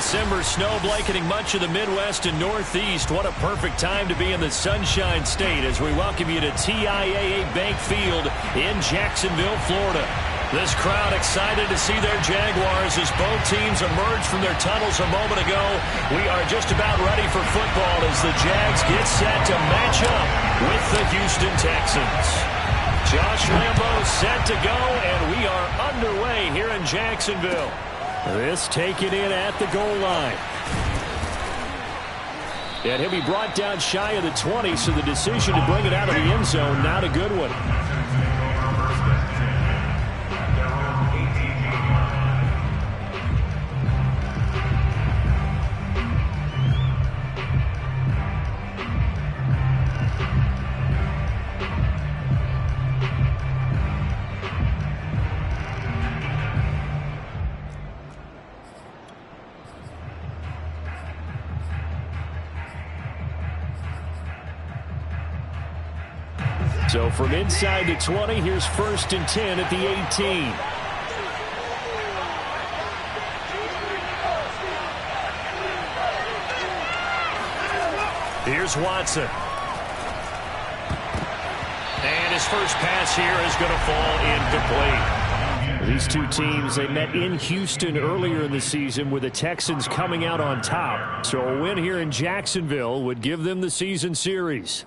December, snow blanketing much of the Midwest and Northeast. What a perfect time to be in the Sunshine State as we welcome you to TIAA Bank Field in Jacksonville, Florida. This crowd excited to see their Jaguars as both teams emerged from their tunnels a moment ago. We are just about ready for football as the Jags get set to match up with the Houston Texans. Josh Lambo set to go, and we are underway here in Jacksonville. This taken in at the goal line. And he'll be brought down shy of the 20, so the decision to bring it out of the end zone, not a good one. So from inside the 20, here's 1st and 10 at the 18. Here's Watson. And his first pass here is going to fall incomplete. These two teams, they met in Houston earlier in the season with the Texans coming out on top. So a win here in Jacksonville would give them the season series.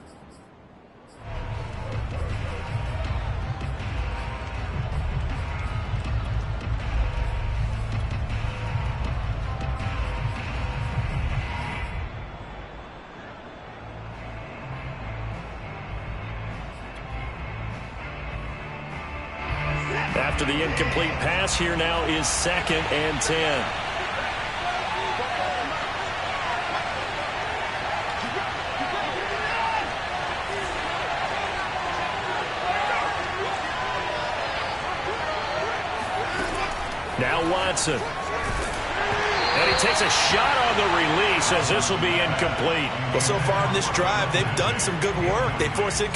After the incomplete pass, here now is 2nd and 10. Now Watson. And he takes a shot on the release as this will be incomplete. Well, so far in this drive, they've done some good work. They forced it.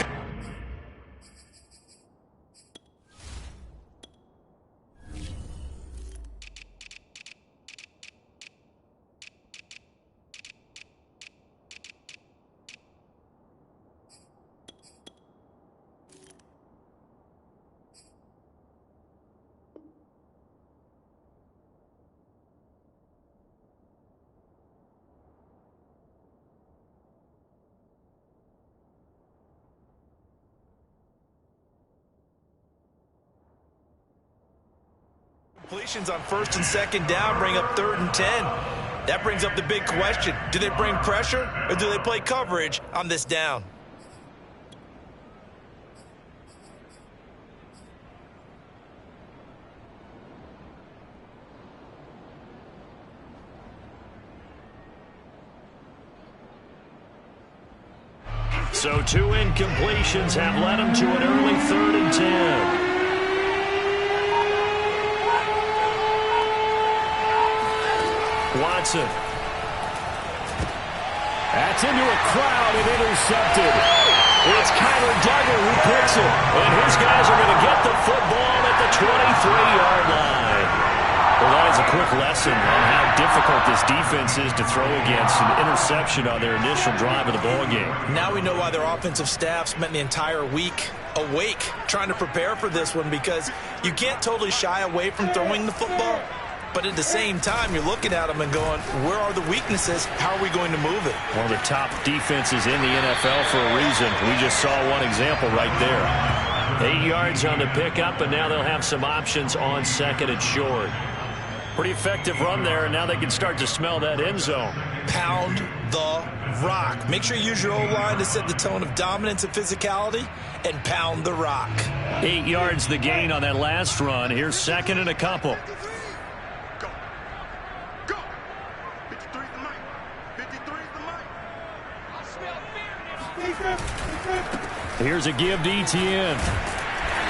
Completions on 1st and 2nd down bring up 3rd and 10. That brings up the big question. Do they bring pressure or do they play coverage on this down? So 2 incompletions have led him to an early 3rd and 10. Watson. That's into a crowd and intercepted. It's Kyler Duggar who picks it. And his guys are going to get the football at the 23-yard line. Well, that is a quick lesson on how difficult this defense is to throw against an interception on their initial drive of the ballgame. Now we know why their offensive staff spent the entire week awake trying to prepare for this one, because you can't totally shy away from throwing the football. But at the same time, you're looking at them and going, where are the weaknesses? How are we going to move it? One of the top defenses in the NFL for a reason. We just saw one example right there. 8 yards on the pickup, and now they'll have some options on 2nd and short. Pretty effective run there, and now they can start to smell that end zone. Pound the rock. Make sure you use your O-line to set the tone of dominance and physicality, and pound the rock. 8 yards the gain on that last run. Here's 2nd and a couple. Here's a give to Etienne.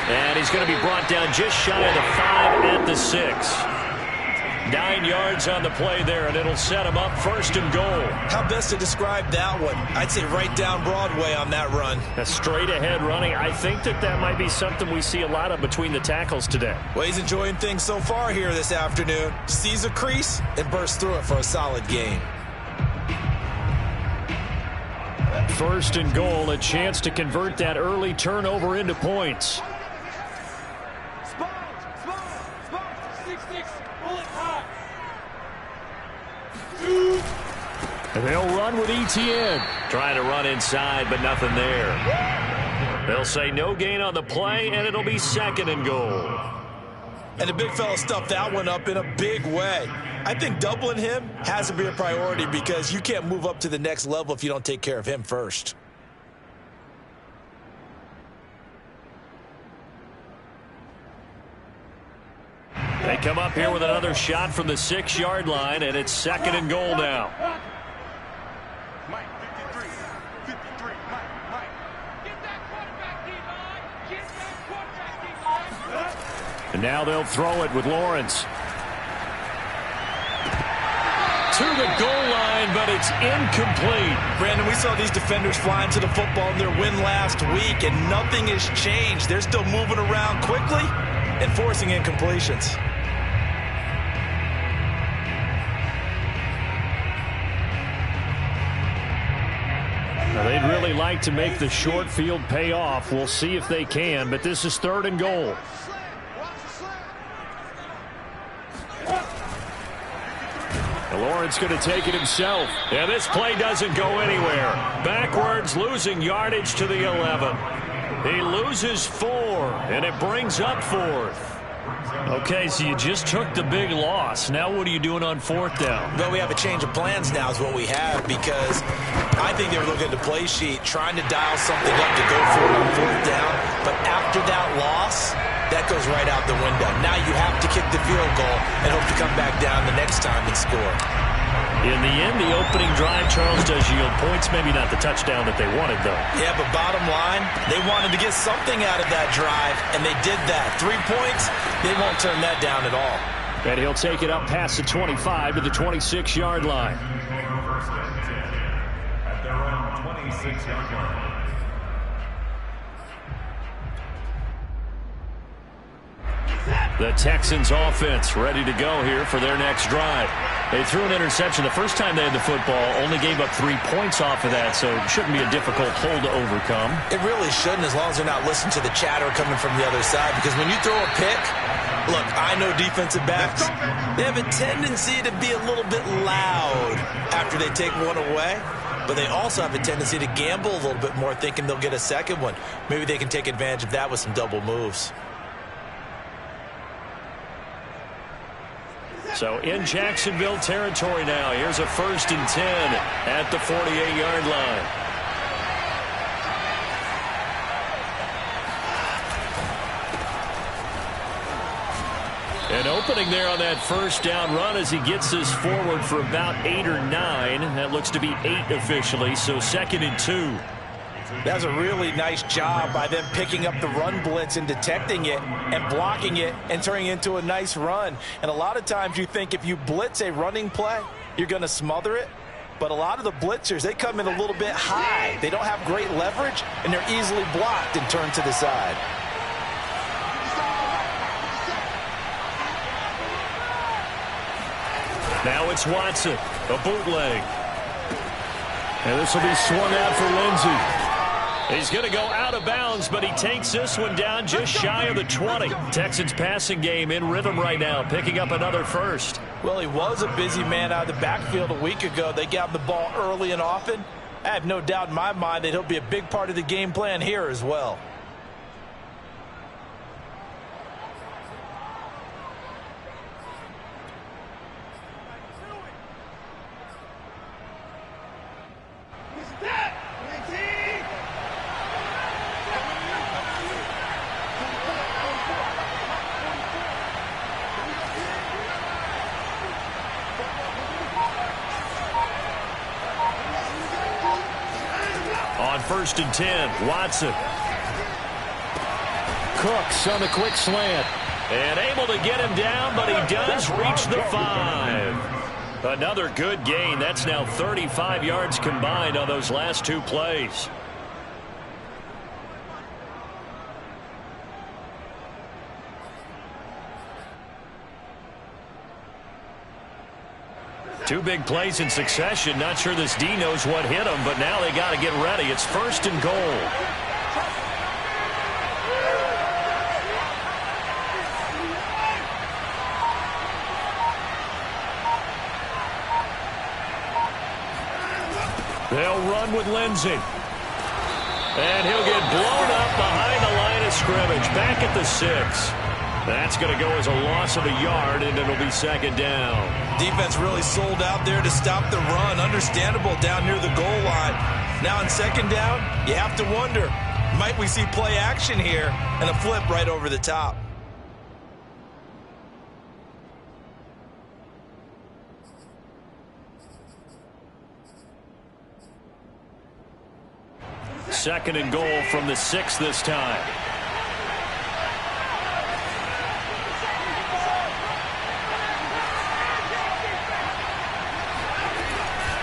And he's going to be brought down just shy of the 5 at the 6. 9 yards on the play there, and it'll set him up 1st and goal. How best to describe that one? I'd say right down Broadway on that run. A straight ahead running. I think that might be something we see a lot of between the tackles today. Well, he's enjoying things so far here this afternoon. Sees a crease and bursts through it for a solid gain. 1st and goal, a chance to convert that early turnover into points. And they'll run with ETN. Trying to run inside, but nothing there. They'll say no gain on the play, and it'll be 2nd and goal. And the big fella stuffed that one up in a big way. I think doubling him has to be a priority because you can't move up to the next level if you don't take care of him first. They come up here with another shot from the 6-yard line, and it's 2nd and goal now. And now they'll throw it with Lawrence. To the goal line, but it's incomplete. Brandon, we saw these defenders flying to the football in their win last week, and nothing has changed. They're still moving around quickly and forcing incompletions. Now, they'd really like to make the short field pay off. We'll see if they can, but this is 3rd and goal. Lawrence going to take it himself. And this play doesn't go anywhere. Backwards, losing yardage to the 11. He loses 4, and it brings up 4th. Okay, so you just took the big loss. Now what are you doing on 4th down? Well, we have a change of plans now is what we have because I think they were looking at the play sheet, trying to dial something up to go for it on 4th down. But after that loss, that goes right out the window. Now you have to kick the field goal and hope to come back down the next time and score. In the end, the opening drive, Charles, does yield points. Maybe not the touchdown that they wanted, though. Yeah, but bottom line, they wanted to get something out of that drive, and they did that. 3 points, they won't turn that down at all. And he'll take it up past the 25 to the 26-yard line. At their own 26-yard line. The Texans offense ready to go here for their next drive. They threw an interception the first time they had the football, only gave up 3 points off of that, so it shouldn't be a difficult hole to overcome. It really shouldn't, as long as they're not listening to the chatter coming from the other side, because when you throw a pick, look, I know defensive backs, they have a tendency to be a little bit loud after they take one away, but they also have a tendency to gamble a little bit more, thinking they'll get a second one. Maybe they can take advantage of that with some double moves. So in Jacksonville territory now. Here's a 1st and 10 at the 48-yard line. An opening there on that 1st down run as he gets this forward for about 8 or 9. That looks to be 8 officially, so 2nd and 2. That's a really nice job by them picking up the run blitz and detecting it and blocking it and turning it into a nice run. And a lot of times you think if you blitz a running play, you're going to smother it. But a lot of the blitzers, they come in a little bit high. They don't have great leverage, and they're easily blocked and turned to the side. Now it's Watson, a bootleg. And this will be swung out for Lindsey. He's going to go out of bounds, but he takes this one down just shy of the 20. Texans passing game in rhythm right now, picking up another 1st. Well, he was a busy man out of the backfield a week ago. They got him the ball early and often. I have no doubt in my mind that he'll be a big part of the game plan here as well. On 1st and 10, Watson. Cooks on the quick slant. And able to get him down, but he does reach the 5. Another good gain. That's now 35 yards combined on those last 2 plays. Two big plays in succession. Not sure this D knows what hit him, but now they got to get ready. It's 1st and goal. They'll run with Lindsey. And he'll get blown up behind the line of scrimmage. Back at the 6. That's going to go as a loss of a yard, and it'll be 2nd down. Defense really sold out there to stop the run. Understandable down near the goal line. Now in 2nd down, you have to wonder, might we see play action here and a flip right over the top? Second and goal from the 6 this time.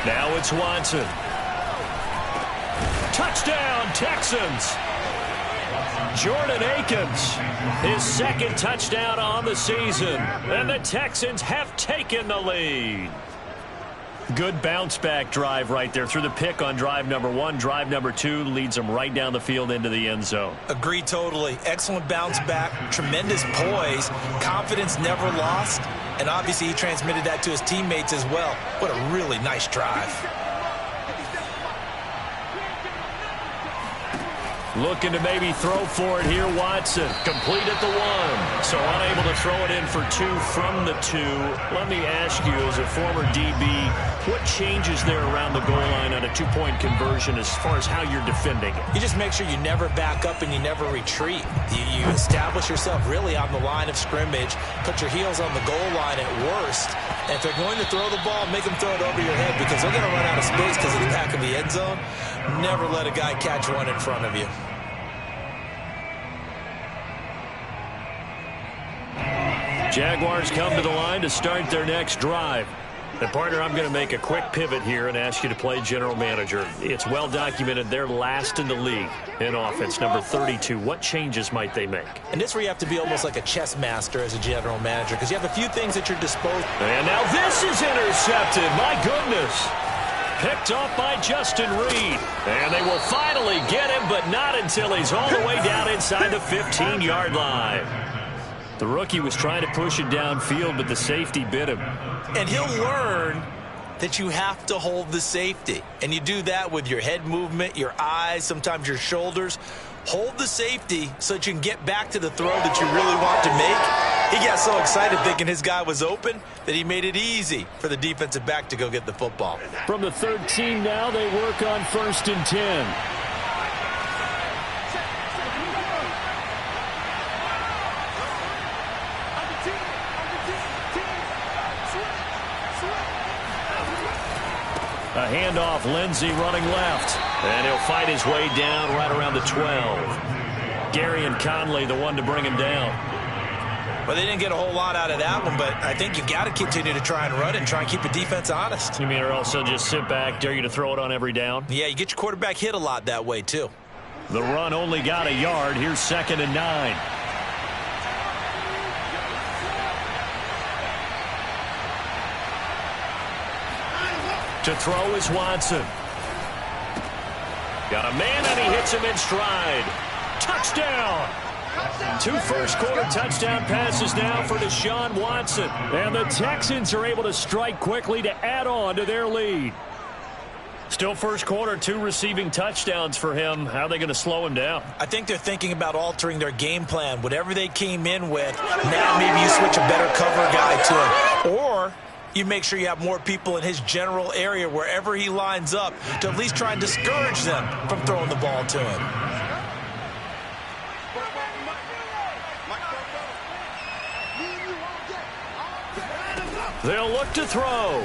Now it's Watson. Touchdown, Texans. Jordan Akins, his 2nd touchdown on the season. And the Texans have taken the lead. Good bounce-back drive right there through the pick on drive number 1. Drive number 2 leads them right down the field into the end zone. Agree totally. Excellent bounce back, tremendous poise, confidence never lost, and obviously he transmitted that to his teammates as well. What a really nice drive. Looking to maybe throw for it here, Watson. Complete at the 1. So unable to throw it in for 2 from the 2. Let me ask you, as a former DB, what changes there around the goal line on a 2-point conversion as far as how you're defending it? You just make sure you never back up and you never retreat. You establish yourself really on the line of scrimmage, put your heels on the goal line at worst, and if they're going to throw the ball, make them throw it over your head because they're going to run out of space because of the back of the end zone. Never let a guy catch one in front of you. Jaguars come to the line to start their next drive. And, partner, I'm going to make a quick pivot here and ask you to play general manager. It's well documented they're last in the league in offense, number 32. What changes might they make? And this is where you have to be almost like a chess master as a general manager because you have a few things at your disposal. And now this is intercepted. My goodness. Picked off by Justin Reed. And they will finally get him, but not until he's all the way down inside the 15-yard line. The rookie was trying to push it downfield, but the safety bit him. And he'll learn that you have to hold the safety. And you do that with your head movement, your eyes, sometimes your shoulders. Hold the safety so that you can get back to the throw that you really want to make. He got so excited thinking his guy was open that he made it easy for the defensive back to go get the football. From the 13 now, they work on 1st and 10. A handoff, Lindsey running left. And he'll fight his way down right around the 12. Gary and Conley, the one to bring him down. Well, they didn't get a whole lot out of that one, but I think you got to continue to try and run it and try and keep the defense honest. You mean or also just sit back, dare you to throw it on every down? Yeah, you get your quarterback hit a lot that way, too. The run only got a yard. Here's 2nd and 9. To throw is Watson. Got a man, and he hits him in stride. Touchdown! 2 first-quarter touchdown passes now for Deshaun Watson. And the Texans are able to strike quickly to add on to their lead. Still first quarter, 2 receiving touchdowns for him. How are they going to slow him down? I think they're thinking about altering their game plan. Whatever they came in with, now maybe you switch a better cover guy to him. Or you make sure you have more people in his general area wherever he lines up to at least try and discourage them from throwing the ball to him. They'll look to throw.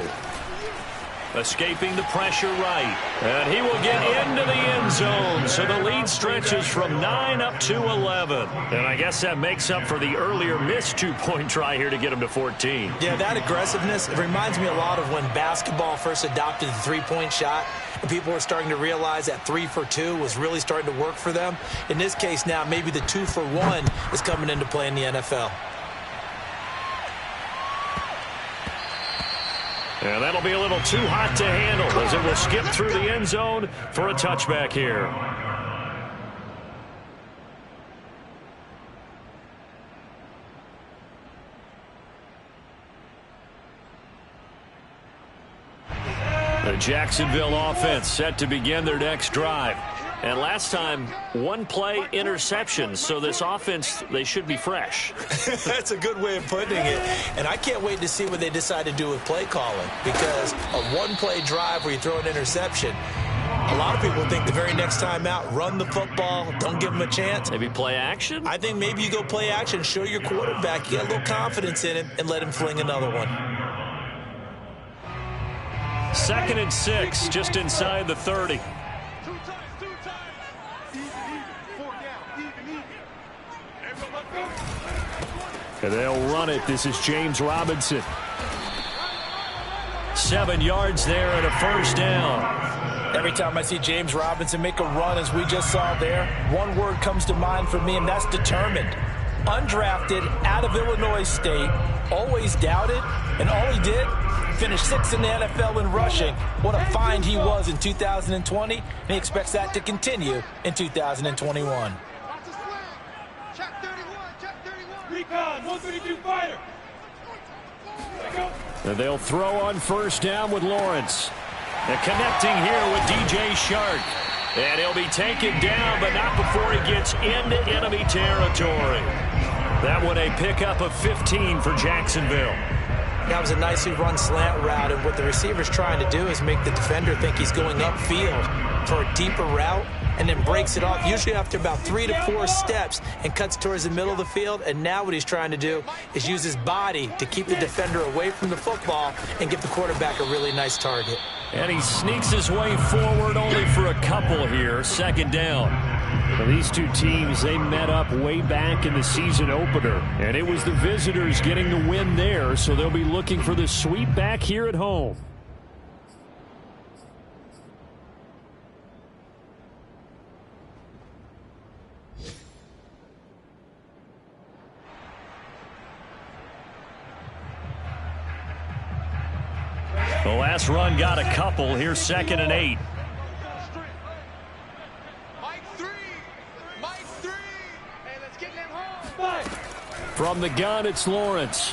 Escaping the pressure right. And he will get into the end zone. So the lead stretches from 9 up to 11. And I guess that makes up for the earlier missed two-point try here to get him to 14. Yeah, that aggressiveness, it reminds me a lot of when basketball first adopted the three-point shot. And people were starting to realize that 3 for 2 was really starting to work for them. In this case now, maybe the 2 for 1 is coming into play in the NFL. And that'll be a little too hot to handle as it will skip through the end zone for a touchback here. The Jacksonville offense set to begin their next drive. And last time, one play interception. So this offense, they should be fresh. That's a good way of putting it. And I can't wait to see what they decide to do with play calling. Because a one-play drive where you throw an interception, a lot of people think the very next time out, run the football, don't give them a chance. Maybe play action? I think maybe you go play action, show your quarterback, you get a little confidence in him, and let him fling another one. 2nd and 6, just inside the 30. And they'll run it. This is James Robinson. 7 yards there and a first down. Every time I see James Robinson make a run, as we just saw there, one word comes to mind for me, and that's determined. Undrafted, out of Illinois State, always doubted, and all he did, finished 6th in the NFL in rushing. What a find he was in 2020, and he expects that to continue in 2021. Recon, 132 fighter. And they'll throw on first down with Lawrence. And connecting here with DJ Shark. And he'll be taken down, but not before he gets into enemy territory. That one a pickup of 15 for Jacksonville. That was a nicely run slant route, and what the receiver's trying to do is make the defender think he's going upfield for a deeper route, and then breaks it off, usually after about 3 to 4 steps, and cuts towards the middle of the field. And now what he's trying to do is use his body to keep the defender away from the football and give the quarterback a really nice target. And he sneaks his way forward only for a couple here. 2nd down. Now, these two teams, they met up way back in the season opener. And it was the visitors getting the win there, so they'll be looking for the sweep back here at home. The last run got a couple. Here's 2nd and 8. From the gun, it's Lawrence.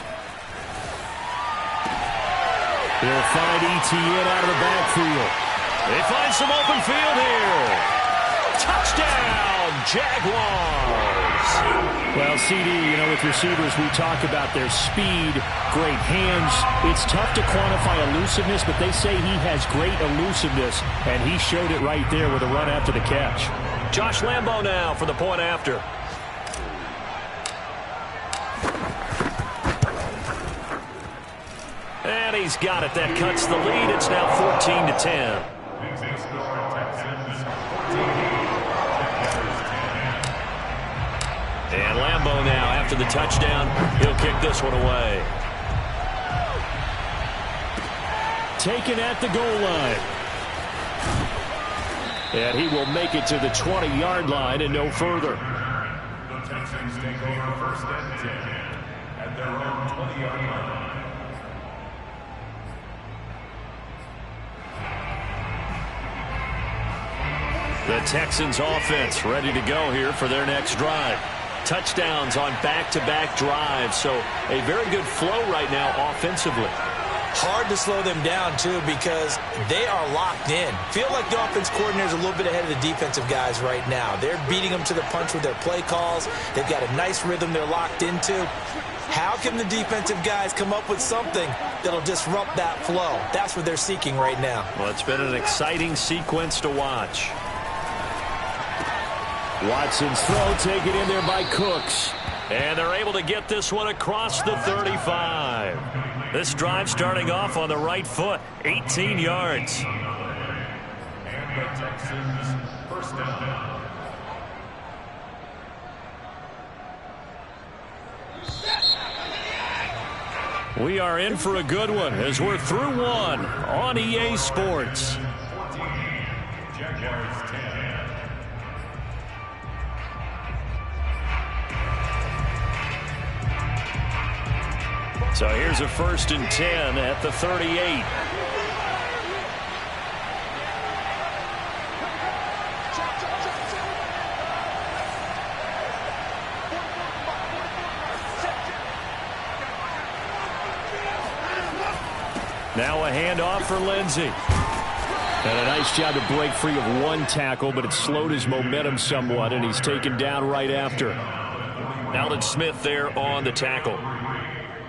They'll find ETN out of the backfield. They find some open field here. Touchdown, Jaguars. Well, CD, you know, with receivers, we talk about their speed, great hands. It's tough to quantify elusiveness, but they say he has great elusiveness, and he showed it right there with a run after the catch. Josh Lambo now for the point after. And he's got it. That cuts the lead. It's now 14-10. And Lambo now, after the touchdown, he'll kick this one away. Taken at the goal line. And he will make it to the 20-yard line and no further. The Texans take over 1st and 10 at their own 20-yard line. The Texans offense ready to go here for their next drive. Touchdowns on back-to-back drives, so a very good flow right now offensively. Hard to slow them down, too, because they are locked in. Feel like the offense coordinator is a little bit ahead of the defensive guys right now. They're beating them to the punch with their play calls. They've got a nice rhythm they're locked into. How can the defensive guys come up with something that'll disrupt that flow? That's what they're seeking right now. Well, it's been an exciting sequence to watch. Watson's throw taken in there by Cooks. And they're able to get this one across the 35. This drive starting off on the right foot, 18 yards. And the Texans first down. We are in for a good one as we're through one on EA Sports. 14, Jaguars 10. So here's a 1st and 10 at the 38. Now a handoff for Lindsey. And a nice job to break free of one tackle, but it slowed his momentum somewhat, and he's taken down right after. Alden Smith there on the tackle.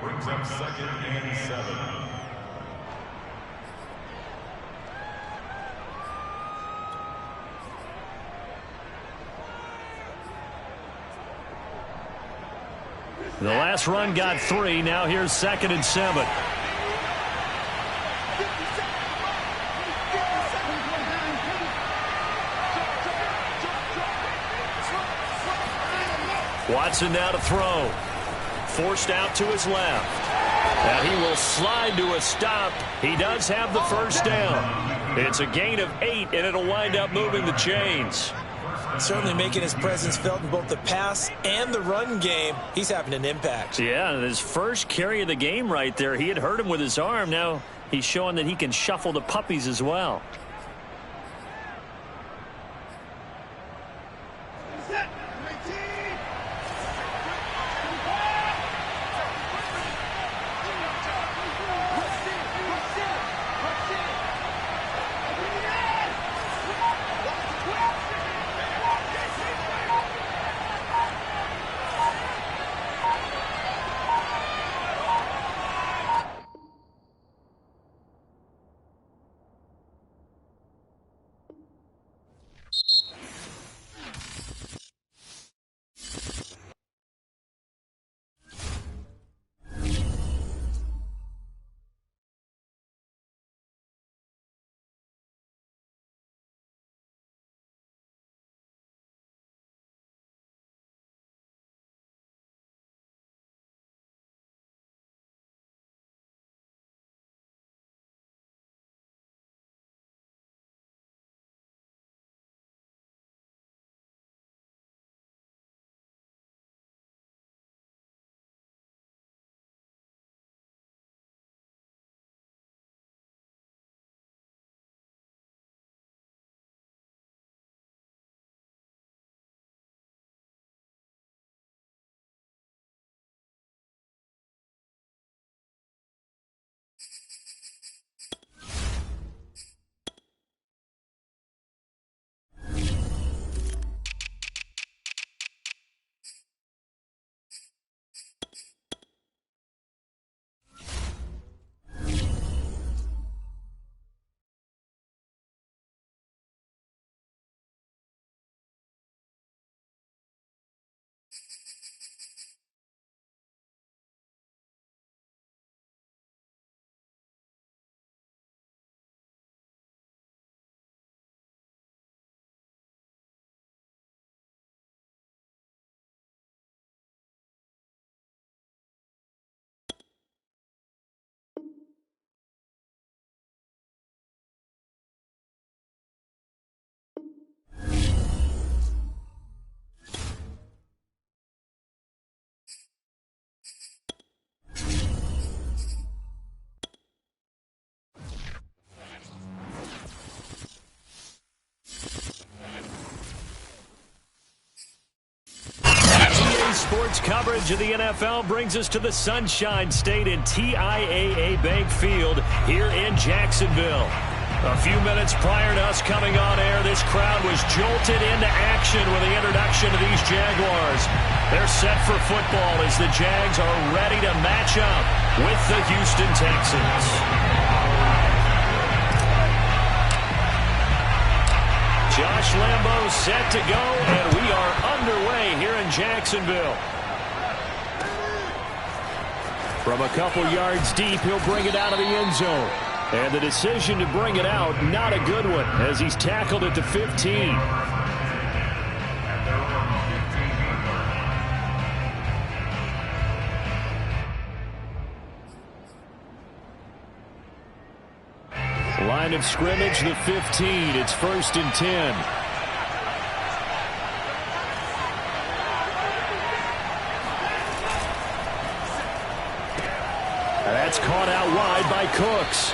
Brings up 2nd and 7. The last run got 3. Now here's 2nd and 7. Watson now to throw. Forced out to his left. And he will slide to a stop. He does have the first down. It's a gain of 8, and it'll wind up moving the chains. Certainly making his presence felt in both the pass and the run game. He's having an impact. Yeah, and his first carry of the game right there. He had hurt him with his arm. Now he's showing that he can shuffle the puppies as well. Sports coverage of the NFL brings us to the Sunshine State and TIAA Bank Field here in Jacksonville. A few minutes prior to us coming on air, this crowd was jolted into action with the introduction of these Jaguars. They're set for football as the Jags are ready to match up with the Houston Texans. Josh Lambo set to go, and we are underway here in Jacksonville. From a couple yards deep, he'll bring it out of the end zone. And the decision to bring it out, not a good one, as he's tackled at the 15. Line of scrimmage, the 15. It's 1st and 10. That's caught out wide by Cooks.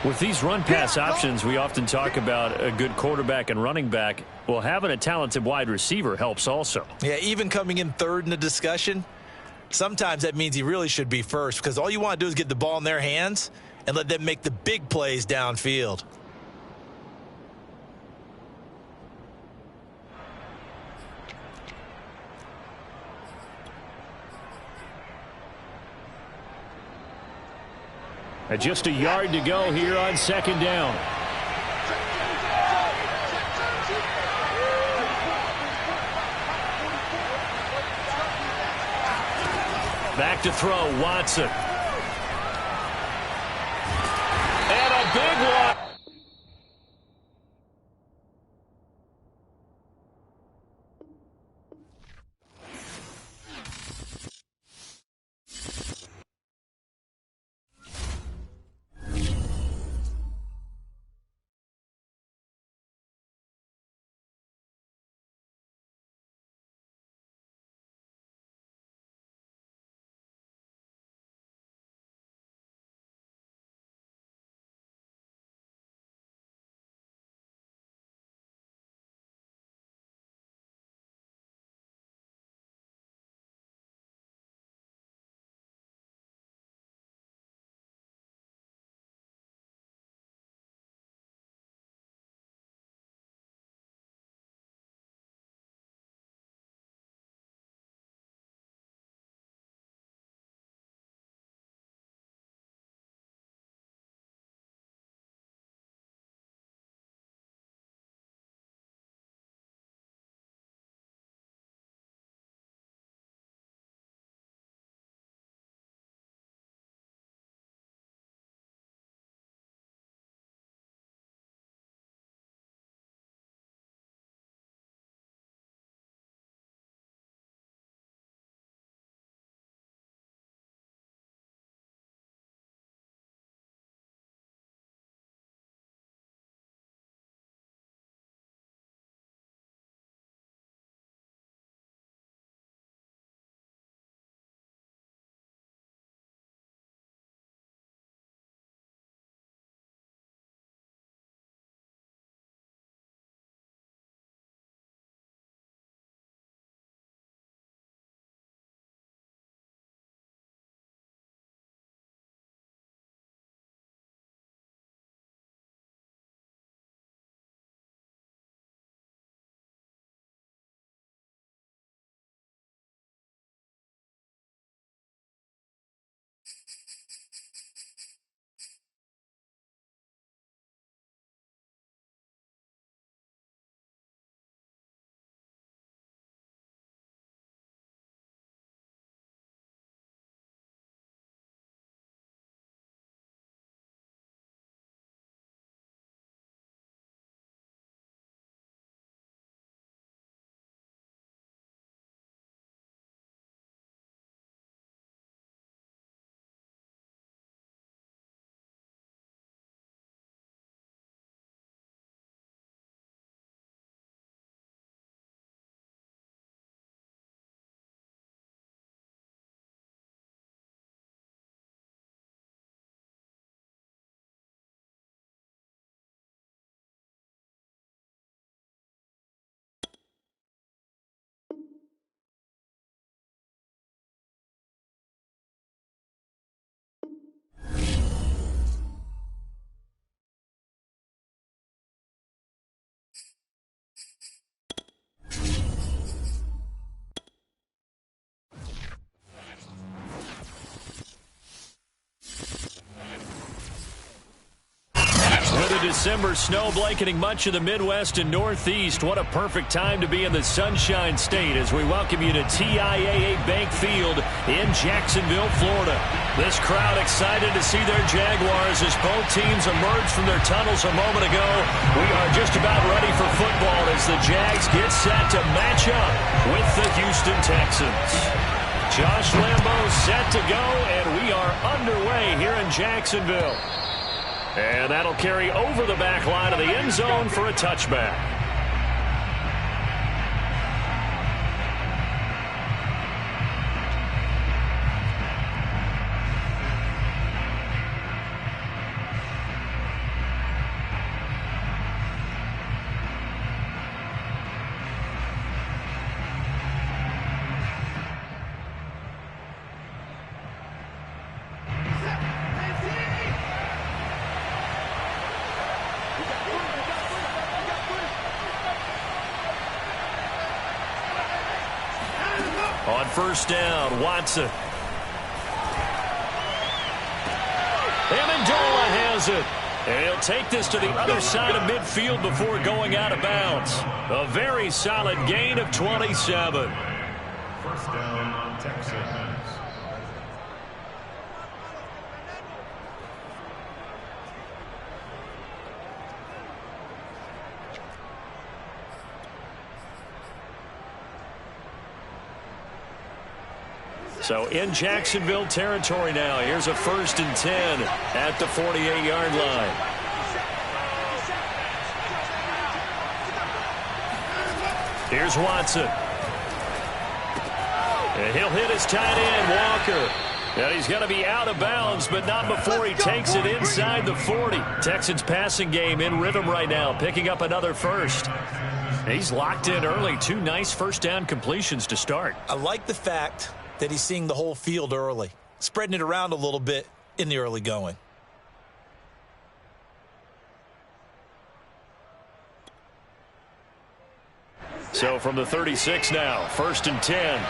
With these run-pass options, we often talk about a good quarterback and running back. Well, having a talented wide receiver helps also. Yeah, even coming in third in the discussion, sometimes that means he really should be first, because all you want to do is get the ball in their hands and let them make the big plays downfield. Just a yard to go here on 2nd down. Back to throw, Watson. And a big one. the December snow blanketing much of the Midwest and Northeast. What a perfect time to be in the Sunshine State as we welcome you to TIAA Bank Field in Jacksonville, Florida. This crowd excited to see their Jaguars as both teams emerged from their tunnels a moment ago. We are just about ready for football as the Jags get set to match up with the Houston Texans. Josh Lambeau set to go, and we are underway here in Jacksonville. And that'll carry over the back line of the end zone for a touchback. On first down, Watson. Amendola has it. And he'll take this to the other side of midfield before going out of bounds. A very solid gain of 27. First down, Texans. So in Jacksonville territory now. Here's a 1st and 10 at the 48-yard line. Here's Watson. And he'll hit his tight end, Walker. And he's going to be out of bounds, but not before he takes it inside the 40. Texans passing game in rhythm right now, picking up another first. He's locked in early. 2 nice first down completions to start. I like the fact that he's seeing the whole field early, spreading it around a little bit in the early going. So from the 36 now, 1st and 10.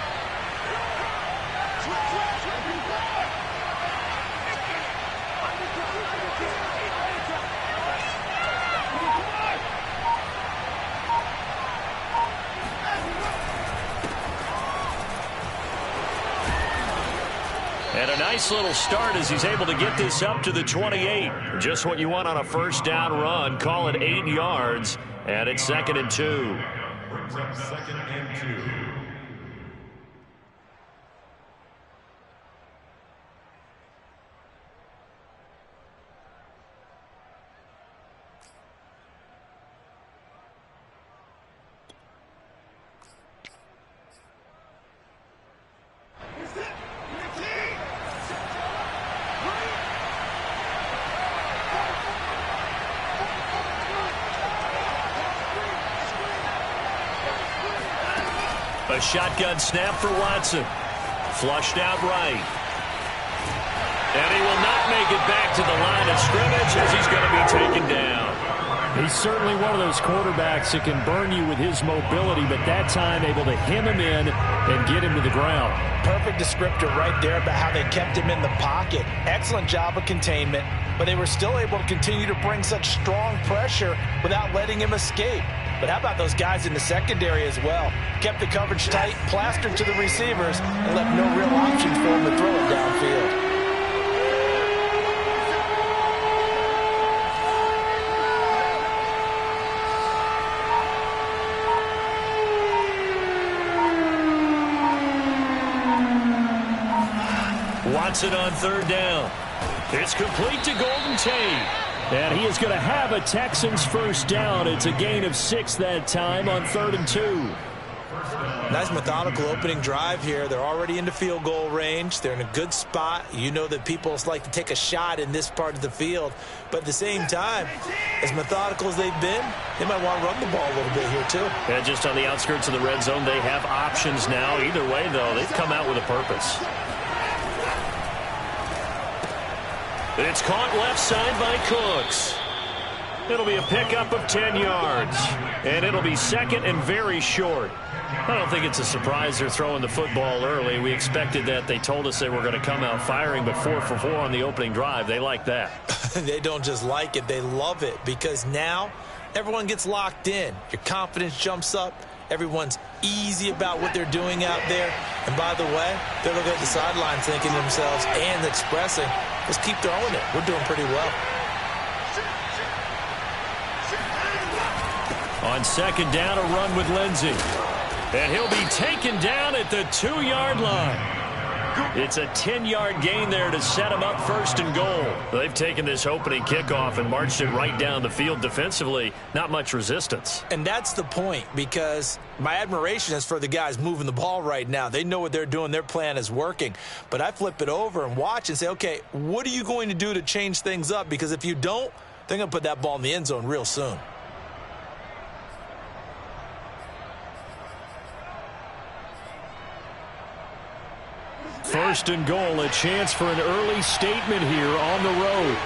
And a nice little start as he's able to get this up to the 28. Just what you want on a first down run. Call it 8 yards. And it's 2nd and 2. Brings up 2nd and 2. A shotgun snap for Watson. Flushed out right. And he will not make it back to the line of scrimmage as he's going to be taken down. He's certainly one of those quarterbacks that can burn you with his mobility, but that time able to hem him in and get him to the ground. Perfect descriptor right there about how they kept him in the pocket. Excellent job of containment, but they were still able to continue to bring such strong pressure without letting him escape. But how about those guys in the secondary as well? Kept the coverage tight, plastered to the receivers, and left no real options for him to throw it downfield. Watson on 3rd down. It's complete to Golden Tate. And he is going to have a Texans first down. It's a gain of 6 that time on 3rd and 2. Nice methodical opening drive here. They're already into field goal range. They're in a good spot. You know that people like to take a shot in this part of the field. But at the same time, as methodical as they've been, they might want to run the ball a little bit here too. And just on the outskirts of the red zone, they have options now. Either way, though, they've come out with a purpose. It's caught left side by Cooks. It'll be a pickup of 10 yards. And it'll be 2nd and very short. I don't think it's a surprise they're throwing the football early. We expected that. They told us they were going to come out firing, but 4 for 4 on the opening drive. They like that. They don't just like it, they love it, because now everyone gets locked in. Your confidence jumps up. Everyone's easy about what they're doing out there. And by the way, they're looking at the sideline thinking to themselves and expressing, let's keep throwing it. We're doing pretty well. On second down, a run with Lindsey. And he'll be taken down at the 2-yard line. It's a 10-yard gain there to set him up first and goal. They've taken this opening kickoff and marched it right down the field defensively. Not much resistance. And that's the point, because my admiration is for the guys moving the ball right now. They know what they're doing. Their plan is working. But I flip it over and watch and say, okay, what are you going to do to change things up? Because if you don't, they're going to put that ball in the end zone real soon. First and goal, a chance for an early statement here on the road.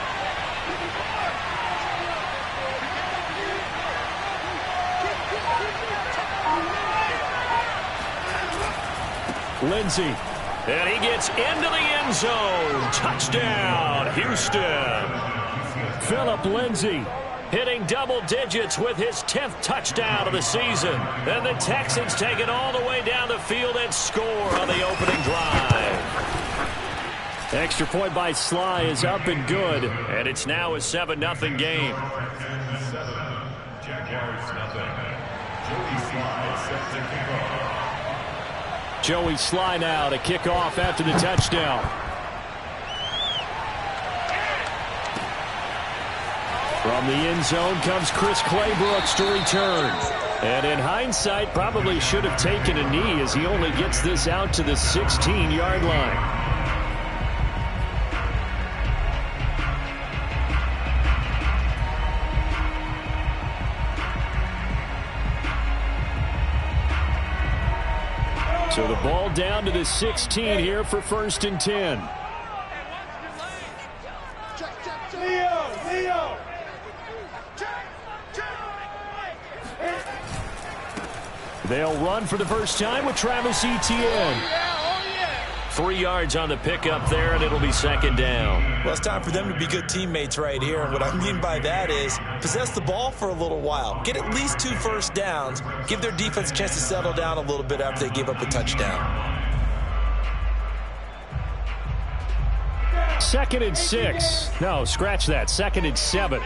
Lindsey. And he gets into the end zone. Touchdown, Houston. Phillip Lindsey hitting double digits with his 10th touchdown of the season. And the Texans take it all the way down the field and score on the opening drive. Extra point by Sly is up and good. And it's now a 7-0 game. Jaguars nothing. Joey Sly set to kick off. Joey Sly now to kick off after the touchdown. From the end zone comes Chris Claybrooks to return. And in hindsight, probably should have taken a knee as he only gets this out to the 16-yard line. So the ball down to the 16 here for 1st and 10. Leo! They'll run for the first time with Travis Etienne. 3 yards on the pickup there, and it'll be second down. Well, it's time for them to be good teammates right here. And what I mean by that is possess the ball for a little while. Get at least 2 first downs. Give their defense a chance to settle down a little bit after they give up a touchdown. 2nd and 6. No, scratch that. 2nd and 7.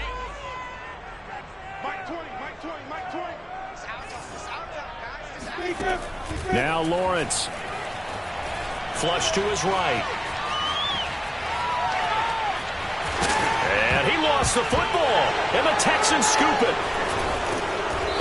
Now Lawrence. Flush to his right. And he lost the football. And the Texans scoop it.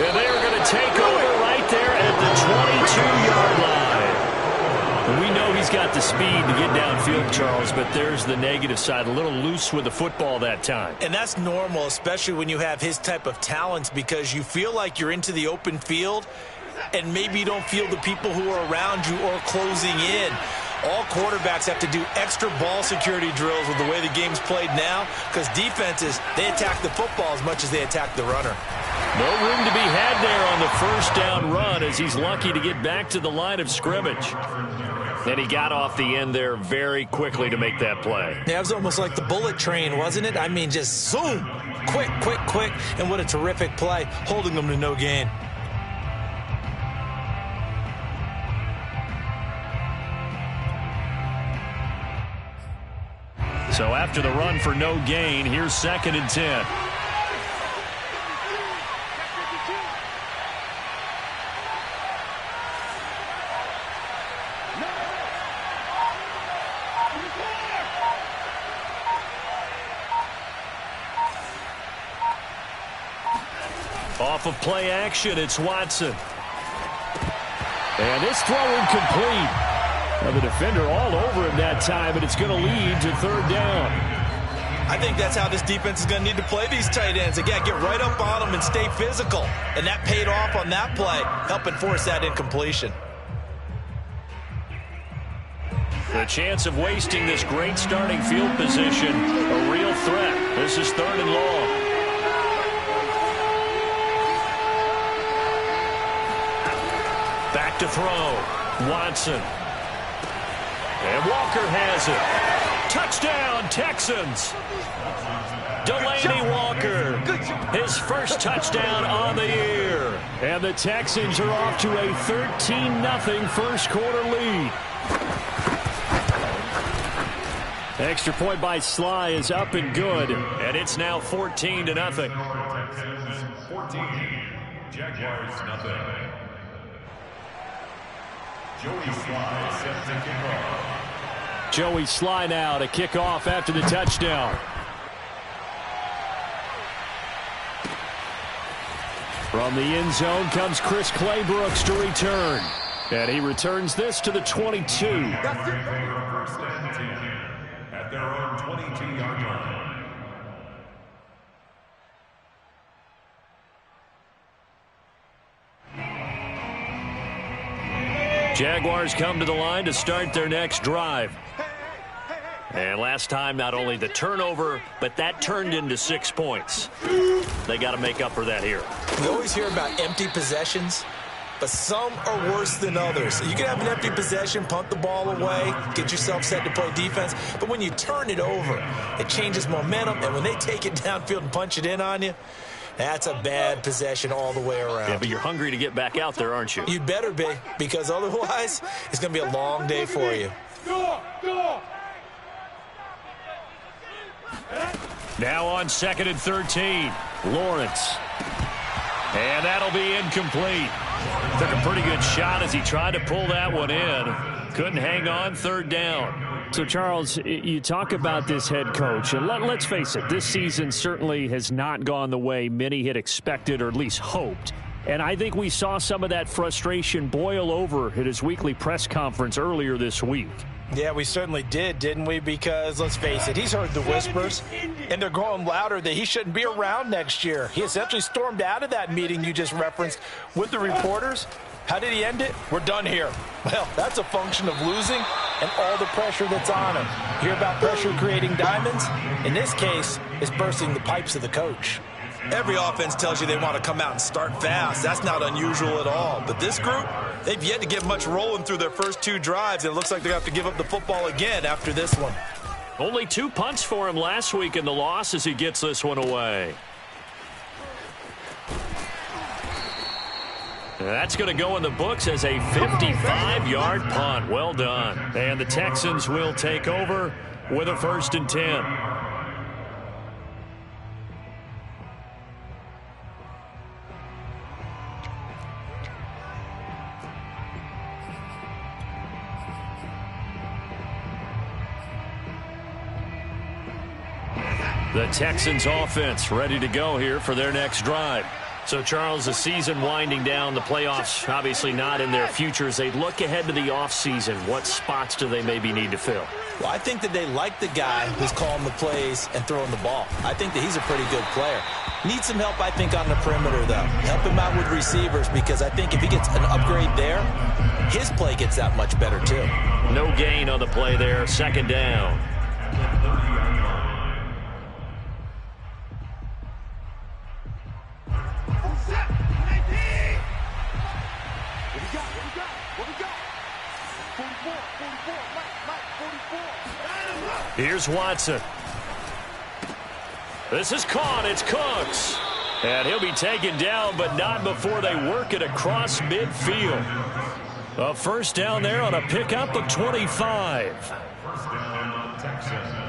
And they are going to take over right there at the 22-yard line. We know he's got the speed to get downfield, Charles, but there's the negative side. A little loose with the football that time. And that's normal, especially when you have his type of talents, because you feel like you're into the open field and maybe you don't feel the people who are around you or closing in. All quarterbacks have to do extra ball security drills with the way the game's played now, because defenses, they attack the football as much as they attack the runner. No room to be had there on the first down run, as he's lucky to get back to the line of scrimmage. And he got off the end there very quickly to make that play. Yeah, it was almost like the bullet train, wasn't it? I mean, just zoom, quick, and what a terrific play, holding them to no gain. So after the run for no gain, here's 2nd and 10. Off of play action, it's Watson. And this throw incomplete. Well, the defender all over him that time, and it's going to lead to 3rd down. I think that's how this defense is going to need to play these tight ends. Again, get right up on them and stay physical. And that paid off on that play, helping force that incompletion. The chance of wasting this great starting field position, a real threat. This is 3rd and long. Back to throw. Watson. And Walker has it. Touchdown, Texans. Delaney Walker, his first touchdown on the year. And the Texans are off to a 13-0 first quarter lead. Extra point by Sly is up and good. And it's now 14-0. Texans 14, Jaguars nothing. Joey Sly set to kick off. Joey Sly now to kick off after the touchdown. From the end zone comes Chris Claybrooks to return. And he returns this to the 22. First and 10 at their own 22-yard line. Jaguars come to the line to start their next drive. And last time, not only the turnover, but that turned into 6 points. They got to make up for that here. We always hear about empty possessions, but some are worse than others. You can have an empty possession, punt the ball away, get yourself set to play defense, but when you turn it over, it changes momentum, and when they take it downfield and punch it in on you, that's a bad possession all the way around. Yeah, but you're hungry to get back out there, aren't you? You'd better be, because otherwise, it's going to be a long day for you. Now on 2nd and 13, Lawrence. And that'll be incomplete. Took a pretty good shot as he tried to pull that one in. Couldn't hang on, 3rd down. So, Charles, you talk about this head coach, and let's face it, this season certainly has not gone the way many had expected or at least hoped. And I think we saw some of that frustration boil over at his weekly press conference earlier this week. Yeah, we certainly did, didn't we? Because, let's face it, he's heard the whispers, and they're growing louder that he shouldn't be around next year. He essentially stormed out of that meeting you just referenced with the reporters. How did he end it? We're done here. Well, that's a function of losing and all the pressure that's on him. Hear about pressure creating diamonds? In this case, it's bursting the pipes of the coach. Every offense tells you they want to come out and start fast. That's not unusual at all. But this group, they've yet to get much rolling through their first 2 drives, and it looks like they're going to have to give up the football again after this one. Only 2 punts for him last week in the loss as he gets this one away. That's going to go in the books as a 55-yard punt. Well done. And the Texans will take over with a 1st and 10. The Texans offense ready to go here for their next drive. So, Charles, the season winding down, the playoffs obviously not in their futures. They look ahead to the offseason. What spots do they maybe need to fill? Well, I think that they like the guy who's calling the plays and throwing the ball. I think that he's a pretty good player. Needs some help, I think, on the perimeter, though. Help him out with receivers, because I think if he gets an upgrade there, his play gets that much better, too. No gain on the play there. 2nd down. Here's Watson. This is caught. It's Cooks. And he'll be taken down, but not before they work it across midfield. A 1st down there on a pickup of 25. 1st down, Texans.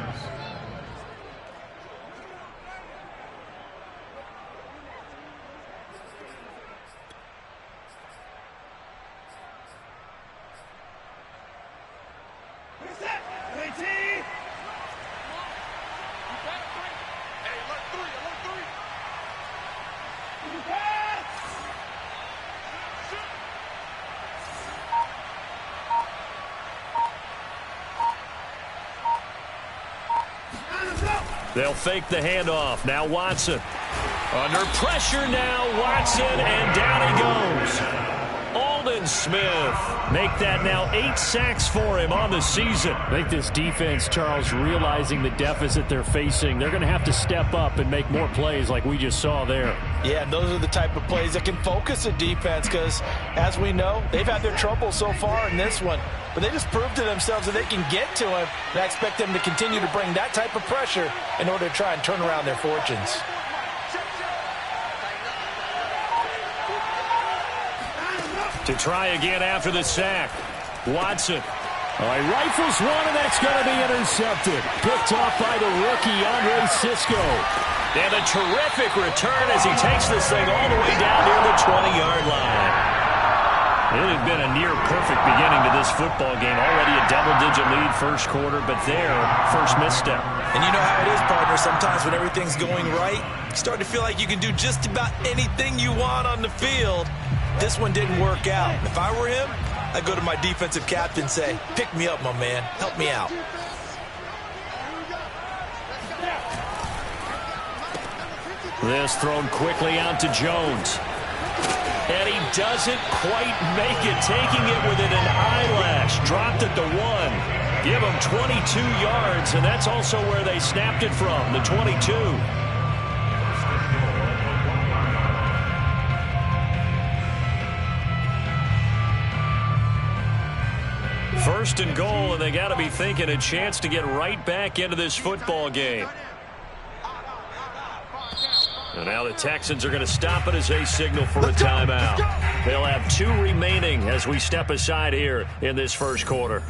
They'll fake the handoff. Now Watson. Under pressure now, Watson, and down he goes. All Aldon Smith. Make that now 8 sacks for him on the season. I think this defense, Charles, realizing the deficit they're facing, they're going to have to step up and make more plays like we just saw there. Yeah, and those are the type of plays that can focus a defense because, as we know, they've had their trouble so far in this one. But they just proved to themselves that they can get to him, and I expect them to continue to bring that type of pressure in order to try and turn around their fortunes. To try again after the sack. Watson. Rifles one, and that's going to be intercepted. Picked off by the rookie, Andre Sisco. And a terrific return as he takes this thing all the way down near the 20-yard line. It had been a near-perfect beginning to this football game. Already a double-digit lead first quarter, but their first misstep. And you know how it is, partner. Sometimes when everything's going right, you start to feel like you can do just about anything you want on the field. This one didn't work out. If I were him, I'd go to my defensive captain and say, pick me up, my man. Help me out. This thrown quickly out to Jones. And he doesn't quite make it, taking it within an eyelash. Dropped at the 1. Give him 22 yards, and that's also where they snapped it from, the 22. First and goal, and they got to be thinking a chance to get right back into this football game. And now the Texans are going to stop it as they signal for a timeout. They'll have 2 remaining as we step aside here in this first quarter.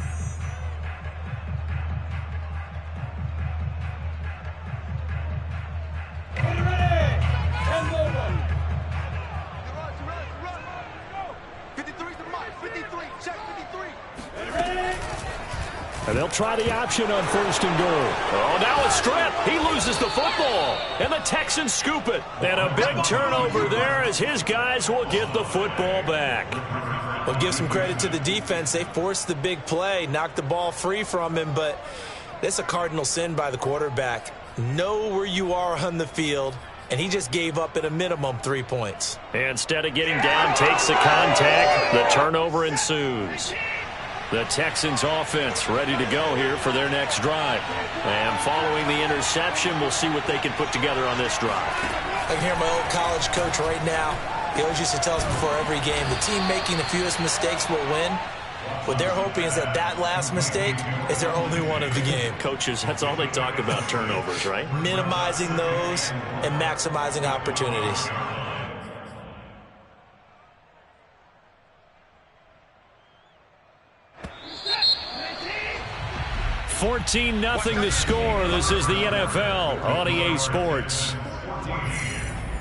And they'll try the option on first and goal. Oh, now a strip. He loses the football. And the Texans scoop it. And a big turnover there as his guys will get the football back. Well, give some credit to the defense. They forced the big play, knocked the ball free from him, but that's a cardinal sin by the quarterback. Know where you are on the field, and he just gave up at a minimum 3 points. Instead of getting down, takes the contact. The turnover ensues. The Texans offense ready to go here for their next drive. And following the interception, we'll see what they can put together on this drive. I can hear my old college coach right now. He always used to tell us before every game, the team making the fewest mistakes will win. What they're hoping is that that last mistake is their only one of the game. Coaches, that's all they talk about, turnovers, right? Minimizing those and maximizing opportunities. 14-0 the score. This is the NFL on EA Sports.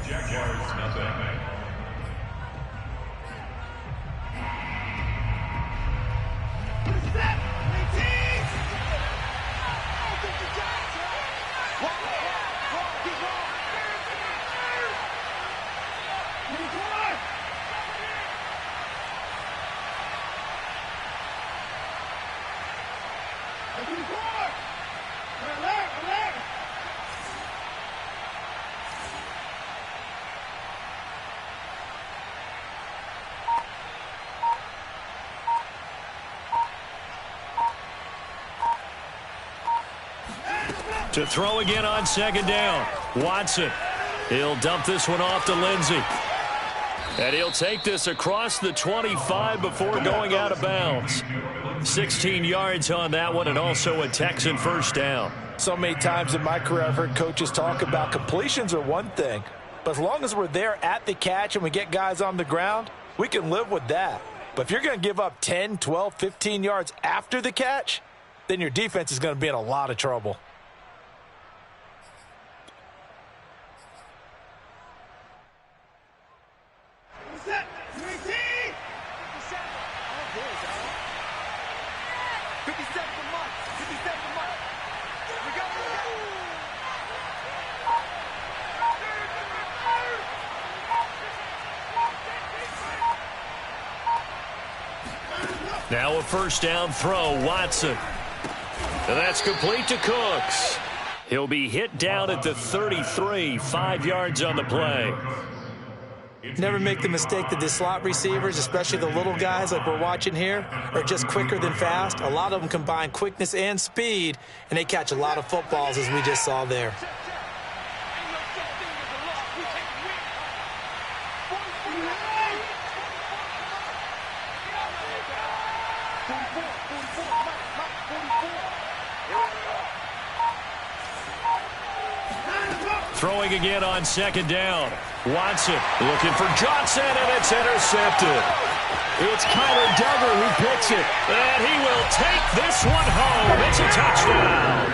Jaguars, nothing. To throw again on second down. Watson. He'll dump this one off to Lindsey. And he'll take this across the 25 before going out of bounds. 16 yards on that one, and also a Texan first down. So many times in my career I've heard coaches talk about completions are one thing, but as long as we're there at the catch and we get guys on the ground, we can live with that. But if you're going to give up 10, 12, 15 yards after the catch, then your defense is going to be in a lot of trouble. Now a first down throw, Watson. And that's complete to Cooks. He'll be hit down at the 33, 5 yards on the play. Never make the mistake that the slot receivers, especially the little guys like we're watching here, are just quicker than fast. A lot of them combine quickness and speed, and they catch a lot of footballs, as we just saw there. Throwing again on second down. Watson looking for Johnson, and it's intercepted. It's Kyler Duggar who picks it, and he will take this one home. It's a touchdown.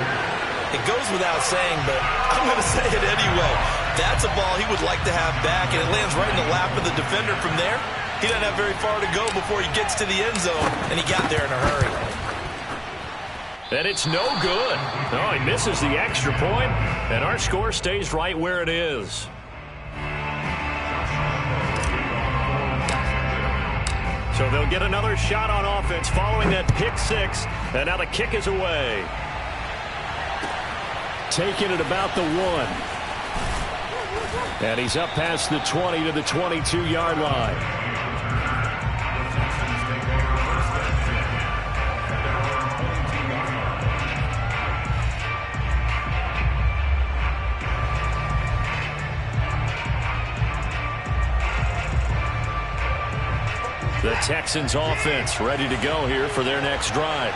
It goes without saying, but I'm going to say it anyway. That's a ball he would like to have back, and it lands right in the lap of the defender from there. He doesn't have very far to go before he gets to the end zone, and he got there in a hurry. And it's no good. Oh, he misses the extra point, and our score stays right where it is. So they'll get another shot on offense following that pick six, and now the kick is away. Taking it about the 1. And he's up past the 20 to the 22-yard line. The Texans offense ready to go here for their next drive.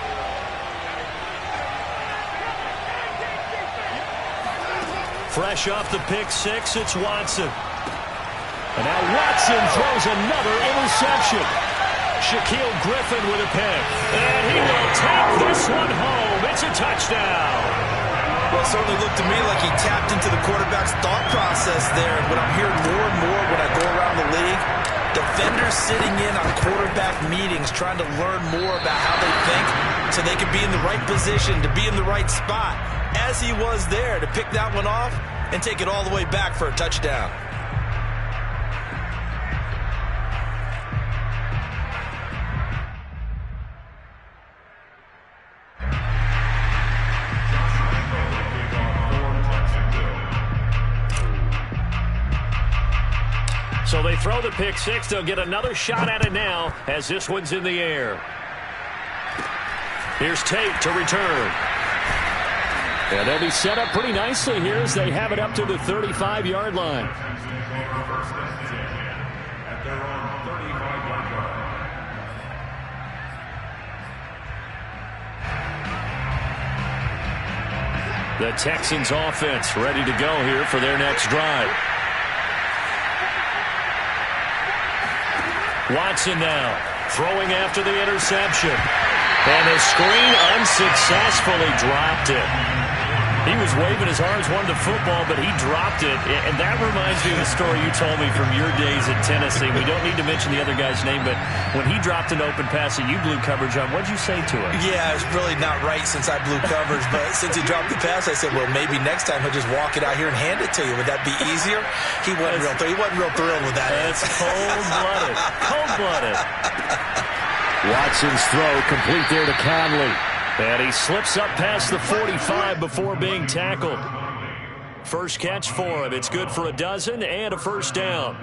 Fresh off the pick six, it's Watson. And now Watson throws another interception. Shaquille Griffin with a pick. And he will take this one home. It's a touchdown. Well, it certainly looked to me like he tapped into the quarterback's thought process there. And what I'm hearing more and more when I go around the league, defenders sitting in on quarterback meetings trying to learn more about how they think so they can be in the right position, to be in the right spot, as he was there, to pick that one off and take it all the way back for a touchdown. So they throw the pick six. They'll get another shot at it now as this one's in the air. Here's Tate to return. And they'll be set up pretty nicely here as they have it up to the 35-yard line. The Texans offense ready to go here for their next drive. Watson now throwing after the interception. And the screen unsuccessfully dropped it. He was waving his arms, wanted the football, but he dropped it. And that reminds me of the story you told me from your days at Tennessee. We don't need to mention the other guy's name, but when he dropped an open pass that you blew coverage on, what'd you say to him? Yeah, it's really not right since I blew coverage, but since he dropped the pass, I said, well, maybe next time he'll just walk it out here and hand it to you. Would that be easier? He wasn't real thrilled with that. That's cold-blooded. Cold-blooded. Watson's throw complete there to Conley. And he slips up past the 45 before being tackled. First catch for him. It's good for a dozen and a first down.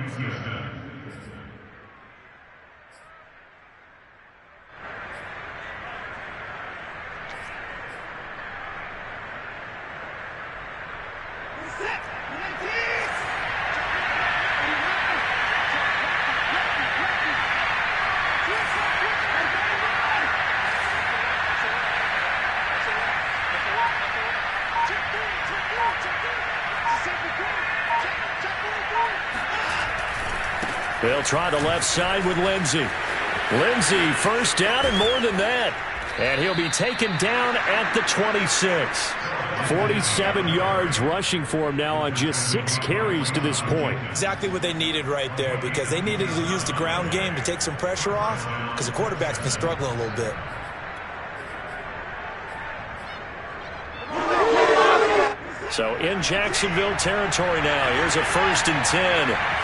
They'll try the left side with Lindsey. Lindsey, first down and more than that. And he'll be taken down at the 26. 47 yards rushing for him now on just 6 carries to this point. Exactly what they needed right there, because they needed to use the ground game to take some pressure off, because the quarterback's been struggling a little bit. So in Jacksonville territory now. Here's a 1st and 10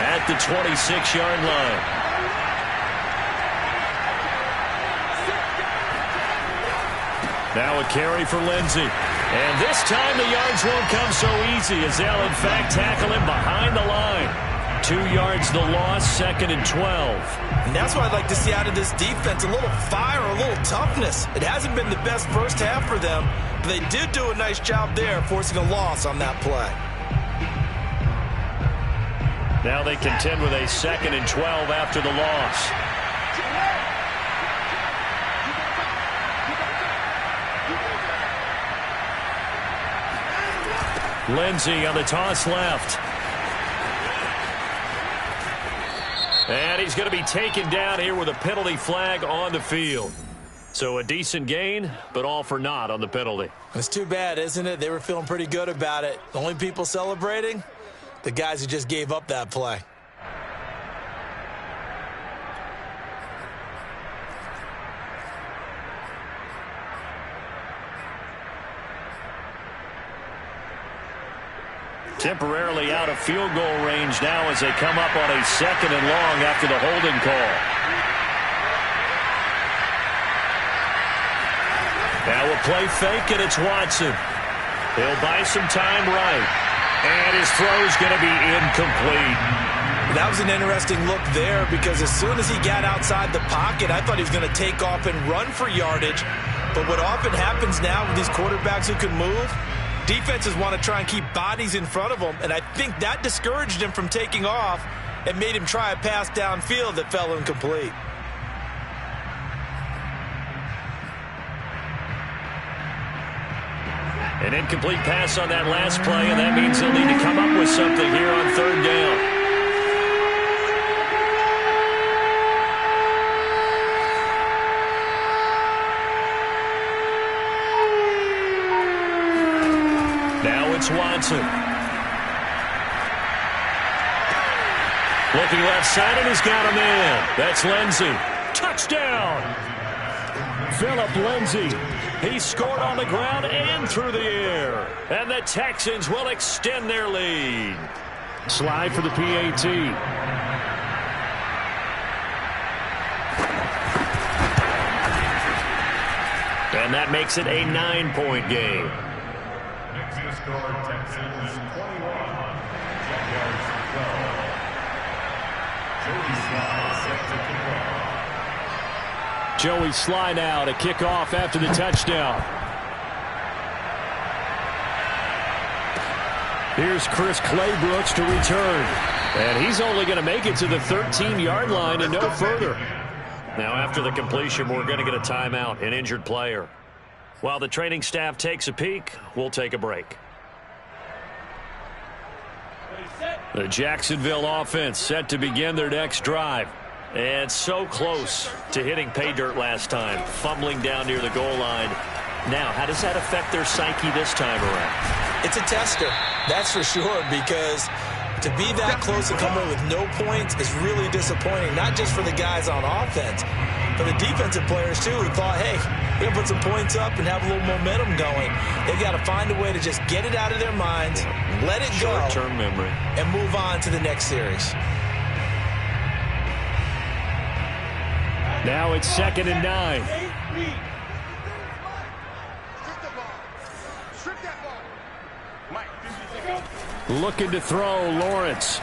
at the 26-yard line. Now a carry for Lindsey. And this time the yards won't come so easy as they'll in fact tackle him behind the line. 2 yards the loss, 2nd and 12. And that's what I'd like to see out of this defense, a little fire, a little toughness. It hasn't been the best first half for them, but they did do a nice job there, forcing a loss on that play. Now they contend with a 2nd and 12 after the loss. Lindsey on the toss left. And he's going to be taken down here with a penalty flag on the field. So a decent gain, but all for naught on the penalty. It's too bad, isn't it? They were feeling pretty good about it. The only people celebrating, the guys who just gave up that play. Temporarily out of field goal range now as they come up on a 2nd and long after the holding call. Now a play fake, and it's Watson. He'll buy some time right. And his throw's going to be incomplete. That was an interesting look there because as soon as he got outside the pocket, I thought he was going to take off and run for yardage. But what often happens now with these quarterbacks who can move, defenses want to try and keep bodies in front of them, and I think that discouraged him from taking off and made him try a pass downfield that fell incomplete. An incomplete pass on that last play, and that means they'll need to come up with something here on 3rd down. Watson. Looking left side, and he's got him in. That's Lindsey. Touchdown! Philip Lindsey. He scored on the ground and through the air. And the Texans will extend their lead. Slide for the PAT. And that makes it a 9-point game. Texans 21, Jags 12. Joey Sly now to kick off after the touchdown. Here's Chris Claybrooks to return. And he's only going to make it to the 13-yard line and no further. Now after the completion, we're going to get a timeout, an injured player. While the training staff takes a peek, we'll take a break. The Jacksonville offense set to begin their next drive. And so close to hitting pay dirt last time, fumbling down near the goal line. Now, how does that affect their psyche this time around? It's a tester, that's for sure, because to be that close and come away with no points is really disappointing, not just for the guys on offense, but the defensive players, too, who thought, hey, we're going to put some points up and have a little momentum going. They've got to find a way to just get it out of their minds, let it go, short-term memory, and move on to the next series. Now it's 2nd and 9. Looking to throw, Lawrence.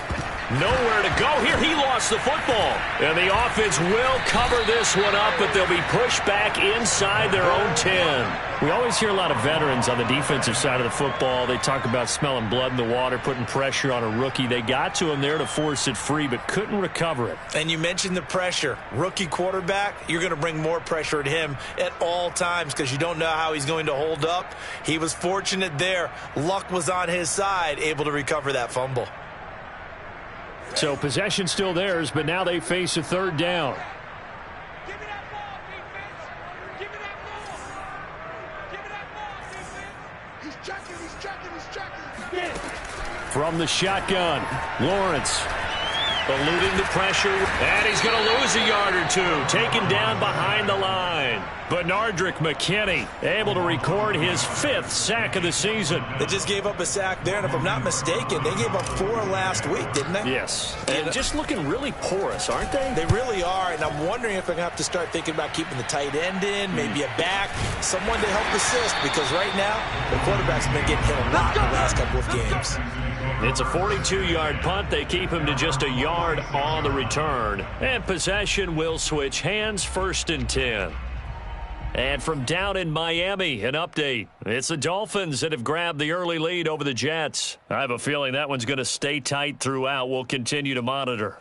Nowhere to go here. He lost the football. And the offense will cover this one up, but they'll be pushed back inside their own 10. We always hear a lot of veterans on the defensive side of the football. They talk about smelling blood in the water, putting pressure on a rookie. They got to him there to force it free, but couldn't recover it. And you mentioned the pressure. Rookie quarterback, you're going to bring more pressure at him at all times because you don't know how he's going to hold up. He was fortunate there. Luck was on his side, able to recover that fumble. So possession still theirs, but now they face a 3rd down. Give me that ball, defense. Give me that ball. Give me that ball, defense. He's checking. From the shotgun, Lawrence. Eluding the pressure, and he's going to lose a yard or two. Taken down behind the line. Benardrick McKinney able to record his 5th sack of the season. They just gave up a sack there, and if I'm not mistaken, they gave up 4 last week, didn't they? Yes. And just looking really porous, aren't they? They really are, and I'm wondering if I'm going to have to start thinking about keeping the tight end in, maybe a back, someone to help assist, because right now, the quarterback's been getting hit a lot in the last couple of games. It's a 42-yard punt. They keep him to just a yard on the return. And possession will switch hands, 1st and 10. And from down in Miami, an update. It's the Dolphins that have grabbed the early lead over the Jets. I have a feeling that one's going to stay tight throughout. We'll continue to monitor.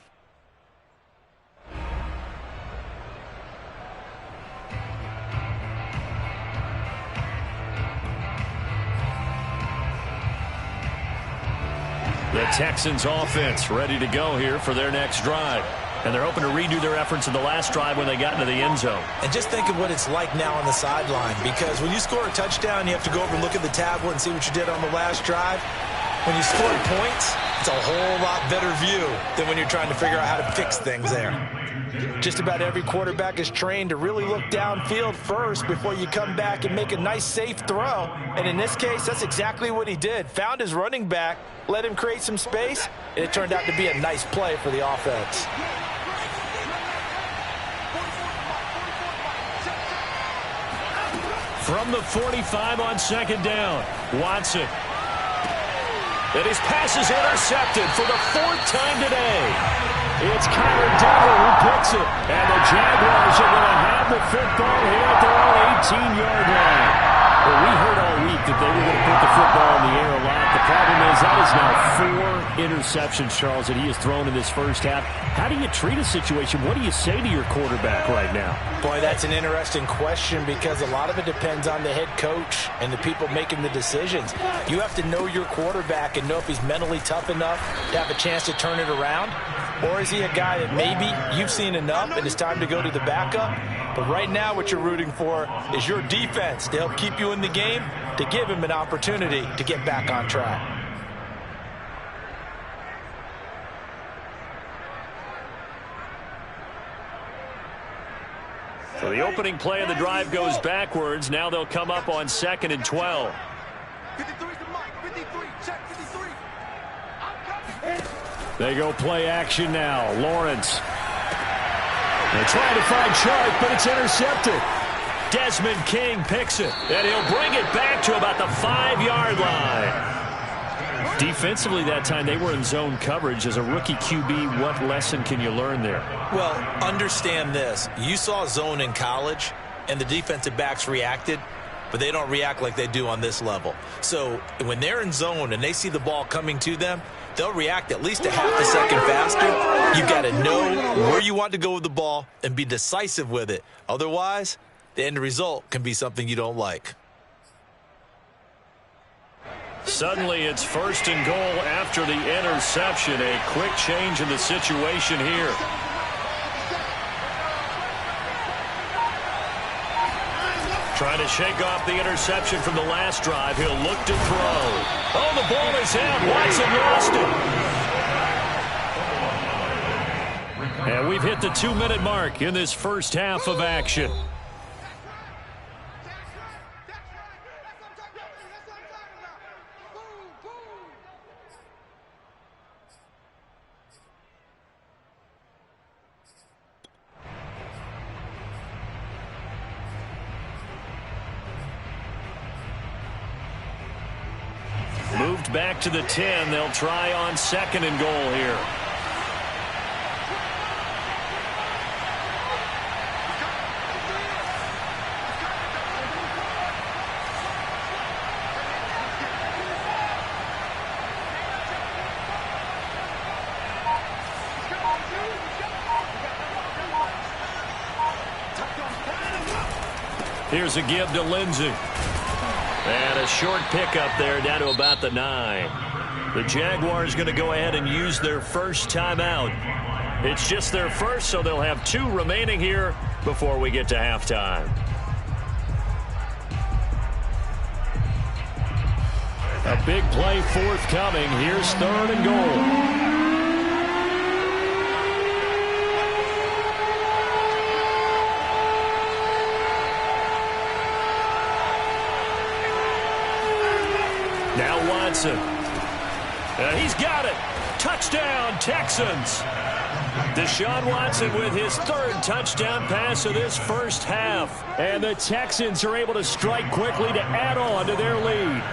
The Texans offense ready to go here for their next drive. And they're hoping to redo their efforts in the last drive when they got into the end zone. And just think of what it's like now on the sideline, because when you score a touchdown, you have to go over and look at the tablet and see what you did on the last drive. When you score points, it's a whole lot better view than when you're trying to figure out how to fix things there. Just about every quarterback is trained to really look downfield first before you come back and make a nice, safe throw. And in this case, that's exactly what he did. Found his running back, let him create some space, and it turned out to be a nice play for the offense. From the 45 on 2nd down, Watson. And his pass is intercepted for the 4th time today. It's Kyler Dillon who picks it. And the Jaguars are going to have the football here at their own 18-yard line. Well, we heard all week that they were going to put the football in the air a lot. The problem is that is now 4 interceptions, Charles, that he has thrown in this first half. How do you treat a situation? What do you say to your quarterback right now? Boy, that's an interesting question, because a lot of it depends on the head coach and the people making the decisions. You have to know your quarterback and know if he's mentally tough enough to have a chance to turn it around. Or is he a guy that maybe you've seen enough and it's time to go to the backup? But right now what you're rooting for is your defense to help keep you in the game, to give him an opportunity to get back on track. So the opening play of the drive goes backwards. Now they'll come up on 2nd and 12. 53 is the mic. 53. Check 53. They go play action now. Lawrence. They're trying to find Chark, but it's intercepted. Desmond King picks it, and he'll bring it back to about the 5-yard line. Defensively that time, they were in zone coverage. As a rookie QB, what lesson can you learn there? Well, understand this. You saw zone in college, and the defensive backs reacted, but they don't react like they do on this level. So when they're in zone and they see the ball coming to them, they'll react at least a half a second faster. You've got to know where you want to go with the ball and be decisive with it. Otherwise, the end result can be something you don't like. Suddenly it's 1st and goal after the interception. A quick change in the situation here. Trying to shake off the interception from the last drive. He'll look to throw. Oh, the ball is out. Watson lost it. And we've hit the 2-minute mark in this first half of action. Moved back to the 10. They'll try on 2nd and goal here. Here's a give to Lindsey. And a short pickup there down to about the 9. The Jaguars going to go ahead and use their first timeout. It's just their first, so they'll have 2 remaining here before we get to halftime. A big play forthcoming. Here's 3rd and goal. Now Watson. He's got it. Touchdown, Texans. Deshaun Watson with his 3rd touchdown pass of this first half. And the Texans are able to strike quickly to add on to their lead.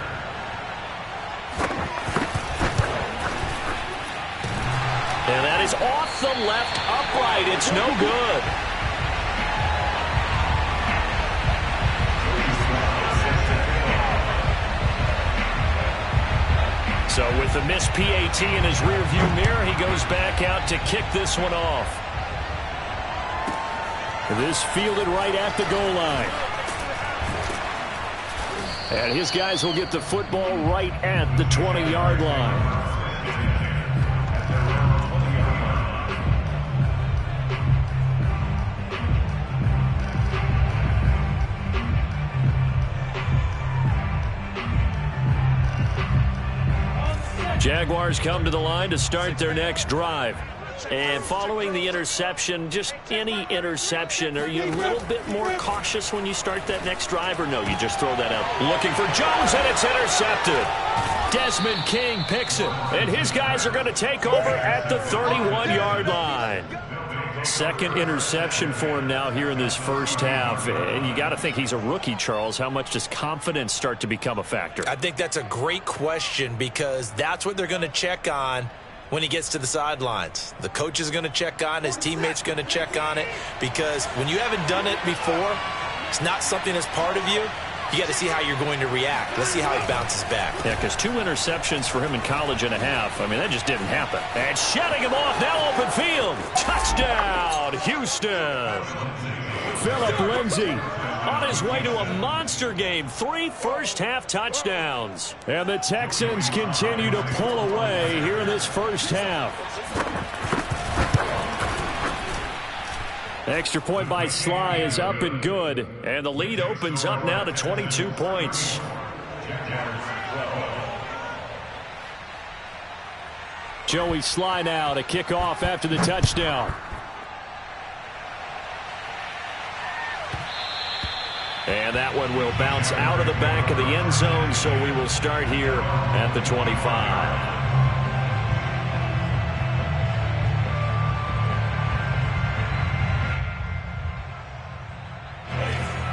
And that is off the left upright. It's no good. So with the missed PAT in his rearview mirror, he goes back out to kick this one off. This fielded right at the goal line. And his guys will get the football right at the 20-yard line. Jaguars come to the line to start their next drive. And following the interception, just any interception, are you a little bit more cautious when you start that next drive, or no, you just throw that out? Looking for Jones, and it's intercepted. Desmond King picks it, and his guys are going to take over at the 31-yard line. Second interception for him now here in this first half. And you got to think he's a rookie, Charles. How much does confidence start to become a factor? I think that's a great question, because that's what they're going to check on when he gets to the sidelines. The coach is going to check on it. His teammates are going to check on it, because when you haven't done it before, it's not something that's part of you. You got to see how you're going to react. Let's see how he bounces back. Yeah, because 2 interceptions for him in college and a half. I mean, that just didn't happen. And shutting him off, now open field. Touchdown, Houston. Phillip Lindsay on his way to a monster game. 3 first-half touchdowns. And the Texans continue to pull away here in this first half. Extra point by Sly is up and good. And the lead opens up now to 22 points. Joey Sly now to kick off after the touchdown. And that one will bounce out of the back of the end zone, so we will start here at the 25.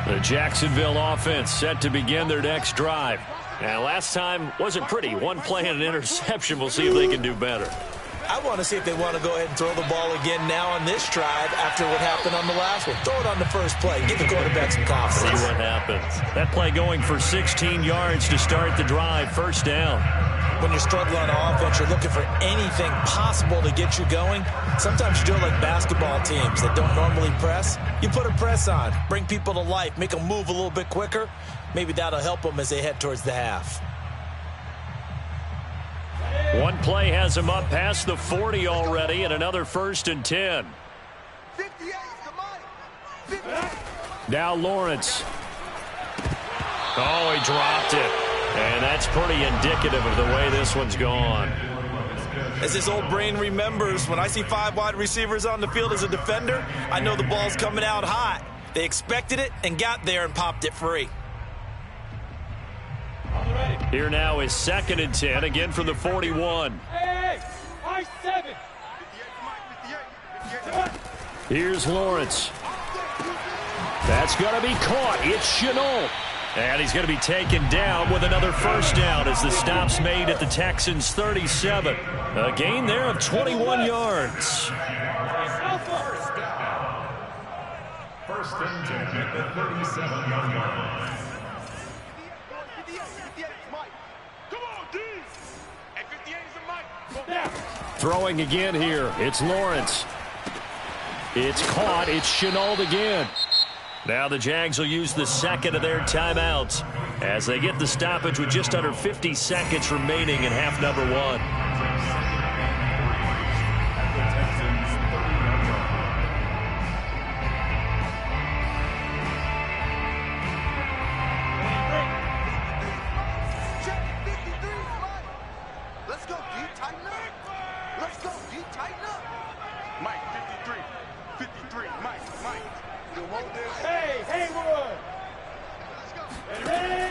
The Jacksonville offense set to begin their next drive. And last time wasn't pretty. 1 play and an interception. We'll see if they can do better. I want to see if they want to go ahead and throw the ball again now on this drive after what happened on the last one. Throw it on the first play. Give the quarterback some confidence. See what happens. That play going for 16 yards to start the drive. First down. When you're struggling on offense, you're looking for anything possible to get you going. Sometimes you do it like basketball teams that don't normally press. You put a press on, bring people to life, make them move a little bit quicker. Maybe that'll help them as they head towards the half. 1 play has him up past the 40 already, and another 1st and 10. 58 is the money. Now Lawrence. Oh, he dropped it. And that's pretty indicative of the way this one's gone. As his old brain remembers, when I see 5 wide receivers on the field as a defender, I know the ball's coming out hot. They expected it and got there and popped it free. Here now is 2nd and 10, again from the 41. Here's Lawrence. That's going to be caught. It's Chenault. And he's going to be taken down with another first down as the stop's made at the Texans' 37. A gain there of 21 yards. First and 10 at the 37-yard line. Throwing again here. It's Lawrence. It's caught. It's Chenault again. Now the Jags will use the 2nd of their timeouts as they get the stoppage with just under 50 seconds remaining in half number 1.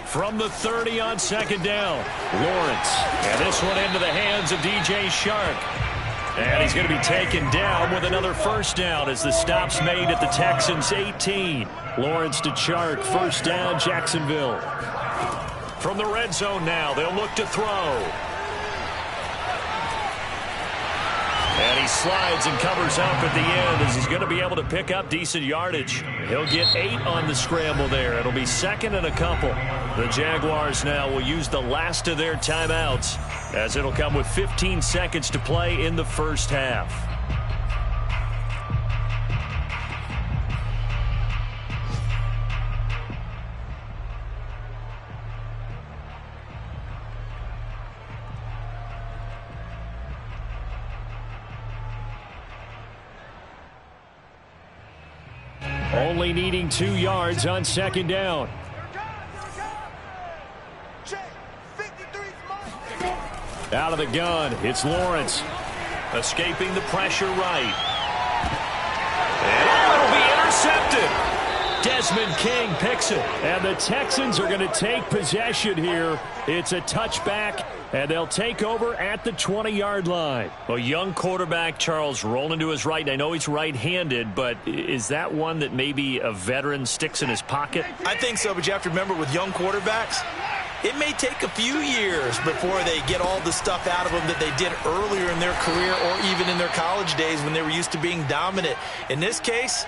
From the 30 on 2nd down, Lawrence. And this one into the hands of DJ Shark. And he's going to be taken down with another first down as the stop's made at the Texans' 18. Lawrence to Shark, first down, Jacksonville. From the red zone now, they'll look to throw. And he slides and covers up at the end as he's going to be able to pick up decent yardage. He'll get 8 on the scramble there. It'll be 2nd and a couple. The Jaguars now will use the last of their timeouts as it'll come with 15 seconds to play in the first half. Only needing 2 yards on 2nd down. Out of the gun, it's Lawrence. Escaping the pressure right. And it'll be intercepted. Desmond King picks it. And the Texans are going to take possession here. It's a touchback, and they'll take over at the 20-yard line. A young quarterback, Charles, rolling to his right. I know he's right-handed, but is that one that maybe a veteran sticks in his pocket? I think so, but you have to remember with young quarterbacks, it may take a few years before they get all the stuff out of them that they did earlier in their career or even in their college days when they were used to being dominant. In this case,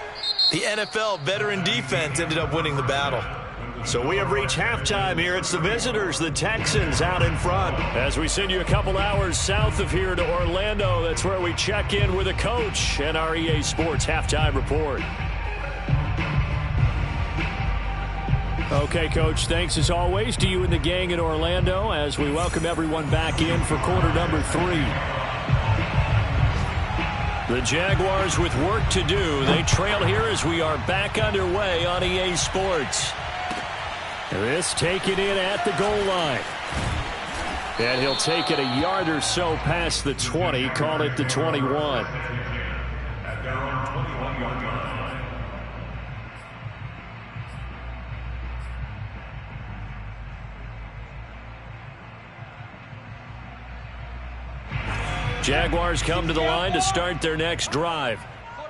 the NFL veteran defense ended up winning the battle. So we have reached halftime here. It's the visitors, the Texans, out in front. As we send you a couple hours south of here to Orlando, that's where we check in with a coach and our EA Sports halftime report. Okay, Coach, thanks as always to you and the gang in Orlando as we welcome everyone back in for quarter number 3. The Jaguars with work to do. They trail here as we are back underway on EA Sports. This taken in at the goal line. And he'll take it a yard or so past the 20, call it the 21. At their own 21-yard line. Jaguars come to the line to start their next drive.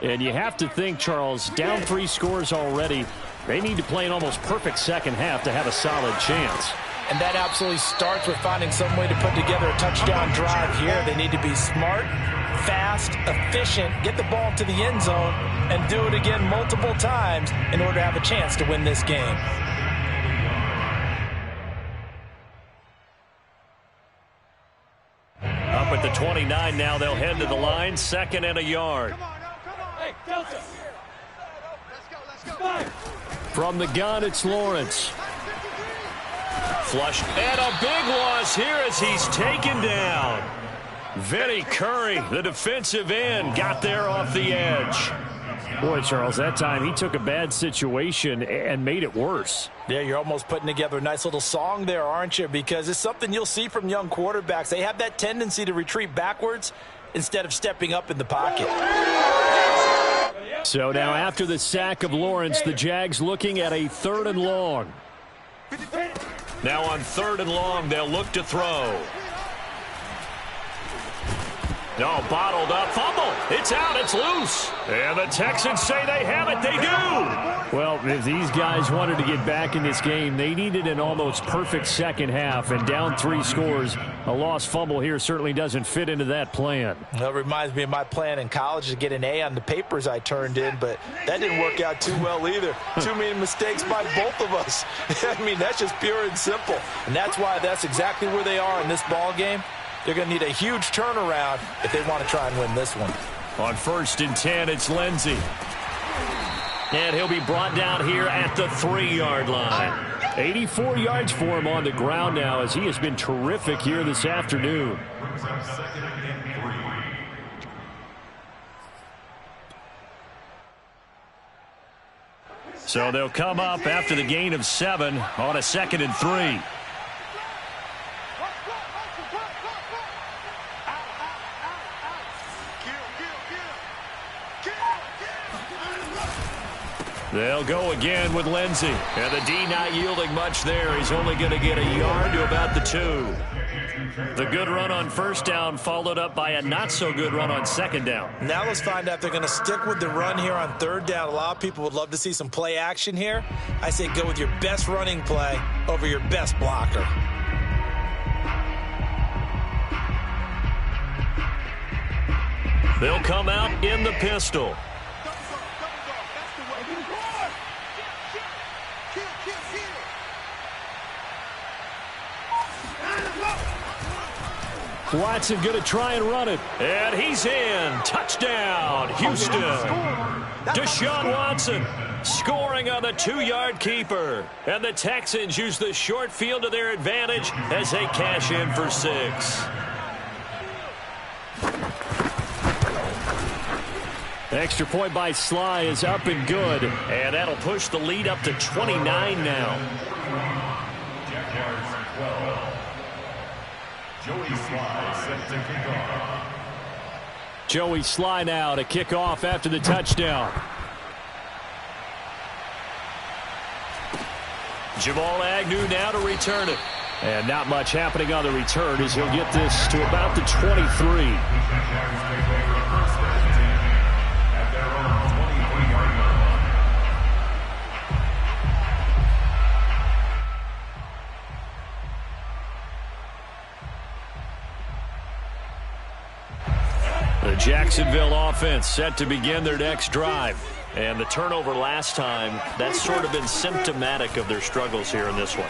And you have to think, Charles, down 3 scores already. They need to play an almost perfect second half to have a solid chance. And that absolutely starts with finding some way to put together a touchdown drive here. They need to be smart, fast, efficient, get the ball to the end zone, and do it again multiple times in order to have a chance to win this game. Up at the 29 now, they'll head to the line, 2nd and a yard. Hey, Delta. Let's go. From the gun, it's Lawrence. Flush, and a big loss here as he's taken down. Vinny Curry, the defensive end, got there off the edge. Boy, Charles, that time he took a bad situation and made it worse. Yeah, you're almost putting together a nice little song there, aren't you? Because it's something you'll see from young quarterbacks. They have that tendency to retreat backwards instead of stepping up in the pocket. So now after the sack of Lawrence, the Jags looking at a 3rd and long. Now on 3rd and long, they'll look to throw. No, bottled up, fumble. It's out, it's loose. And the Texans say they have it, they do. Well, if these guys wanted to get back in this game, they needed an almost perfect second half, and down 3 scores. A lost fumble here certainly doesn't fit into that plan. That reminds me of my plan in college to get an A on the papers I turned in, but that didn't work out too well either. Too many mistakes by both of us. I mean, that's just pure and simple. And that's why that's exactly where they are in this ball game. They're going to need a huge turnaround if they want to try and win this one. On 1st and 10, it's Lindsey. And he'll be brought down here at the 3-yard line. 84 yards for him on the ground now as he has been terrific here this afternoon. So they'll come up after the gain of 7 on a 2nd and 3. They'll go again with Lindsey. And the D not yielding much there. He's only going to get a yard to about the 2. The good run on 1st down followed up by a not-so-good run on 2nd down. Now let's find out if they're going to stick with the run here on 3rd down. A lot of people would love to see some play action here. I say go with your best running play over your best blocker. They'll come out in the pistol. Watson going to try and run it. And he's in. Touchdown, Houston. Deshaun Watson scoring on the 2-yard keeper. And the Texans use the short field to their advantage as they cash in for 6. Extra point by Sly is up and good. And that'll push the lead up to 29 now. Jaguars 12. Joey Sly set to kick off. Joey Sly now to kick off after the touchdown. Jamal Agnew now to return it. And not much happening on the return as he'll get this to about the 23. The Jacksonville offense set to begin their next drive. And the turnover last time, that's sort of been symptomatic of their struggles here in this one.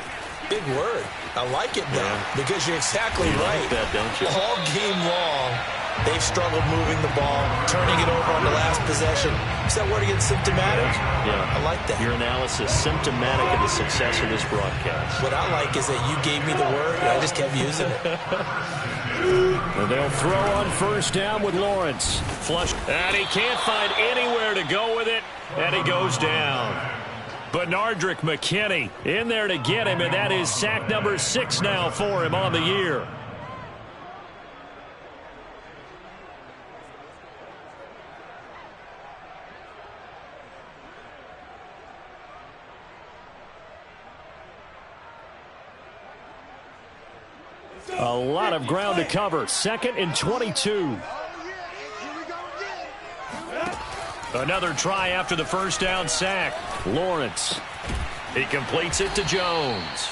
Big word. I like it, though, because you're exactly right. Like that, don't you? All game long, they've struggled moving the ball, turning it over on the last possession. Is that word again, symptomatic? Yeah. I like that. Your analysis, symptomatic of the success of this broadcast. What I like is that you gave me the word, and I just kept using it. And they'll throw on first down with Lawrence. Flush, and he can't find anywhere to go with it, and he goes down. Benardrick McKinney in there to get him, and that is sack number 6 now for him on the year. A lot of ground to cover. 2nd and 22. Another try after the first down sack. Lawrence. He completes it to Jones.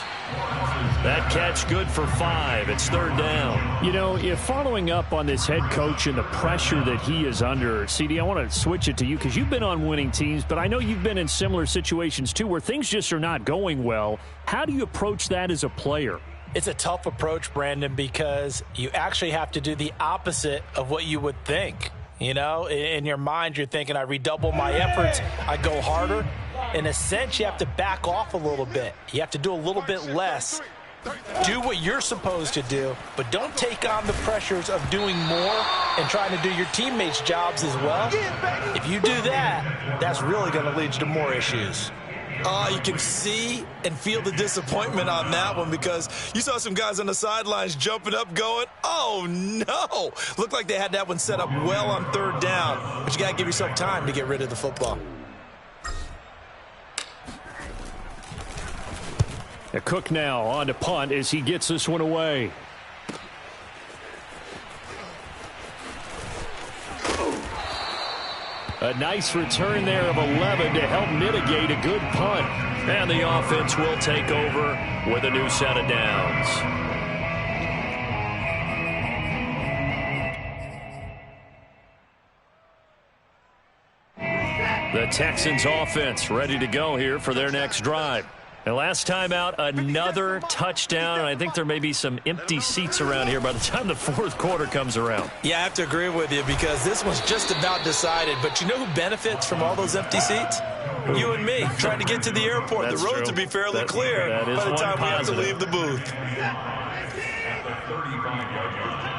That catch good for 5. It's 3rd down. You know, if following up on this head coach and the pressure that he is under, CD, I want to switch it to you because you've been on winning teams, but I know you've been in similar situations too where things just are not going well. How do you approach that as a player? It's a tough approach, Brandon, because you actually have to do the opposite of what you would think. You know, in your mind, you're thinking, I redouble my efforts, I go harder. In a sense, you have to back off a little bit. You have to do a little bit less. Do what you're supposed to do, but don't take on the pressures of doing more and trying to do your teammates' jobs as well. If you do that, that's really going to lead you to more issues. You can see and feel the disappointment on that one because you saw some guys on the sidelines jumping up going, oh, no. Looked like they had that one set up well on 3rd down, but you got to give yourself time to get rid of the football. Cook now on to punt as he gets this one away. A nice return there of 11 to help mitigate a good punt. And the offense will take over with a new set of downs. The Texans offense ready to go here for their next drive. And last time out, another touchdown, and I think there may be some empty seats around here by the time the 4th quarter comes around. Yeah, I have to agree with you because this one's just about decided. But you know who benefits from all those empty seats? You and me, trying to get to the airport. That's the roads true. will be fairly clear that is by the time we have to positive. leave the booth. At the 35-yard line.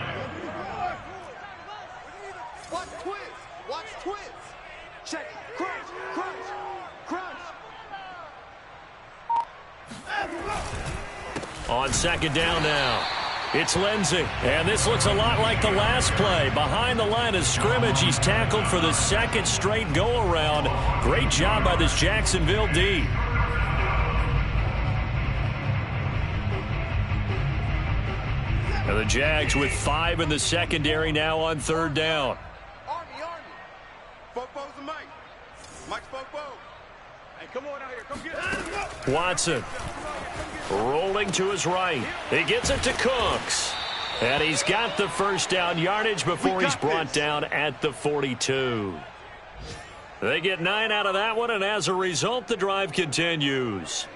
Watch twins. Watch twins. Check. Crunch. Crunch. Crunch. On 2nd down now. It's Lindsey, and this looks a lot like the last play. Behind the line of scrimmage, he's tackled for the 2nd straight go-around. Great job by this Jacksonville D. And the Jags with 5 in the secondary now on 3rd down. Army. Fopo's the Mike. Mike's Fopo. Hey, come on out here. Come get it. Watson rolling to his right. He gets it to Cooks. And he's got the first down yardage before he's brought down at the 42. They get 9 out of that one, and as a result, the drive continues.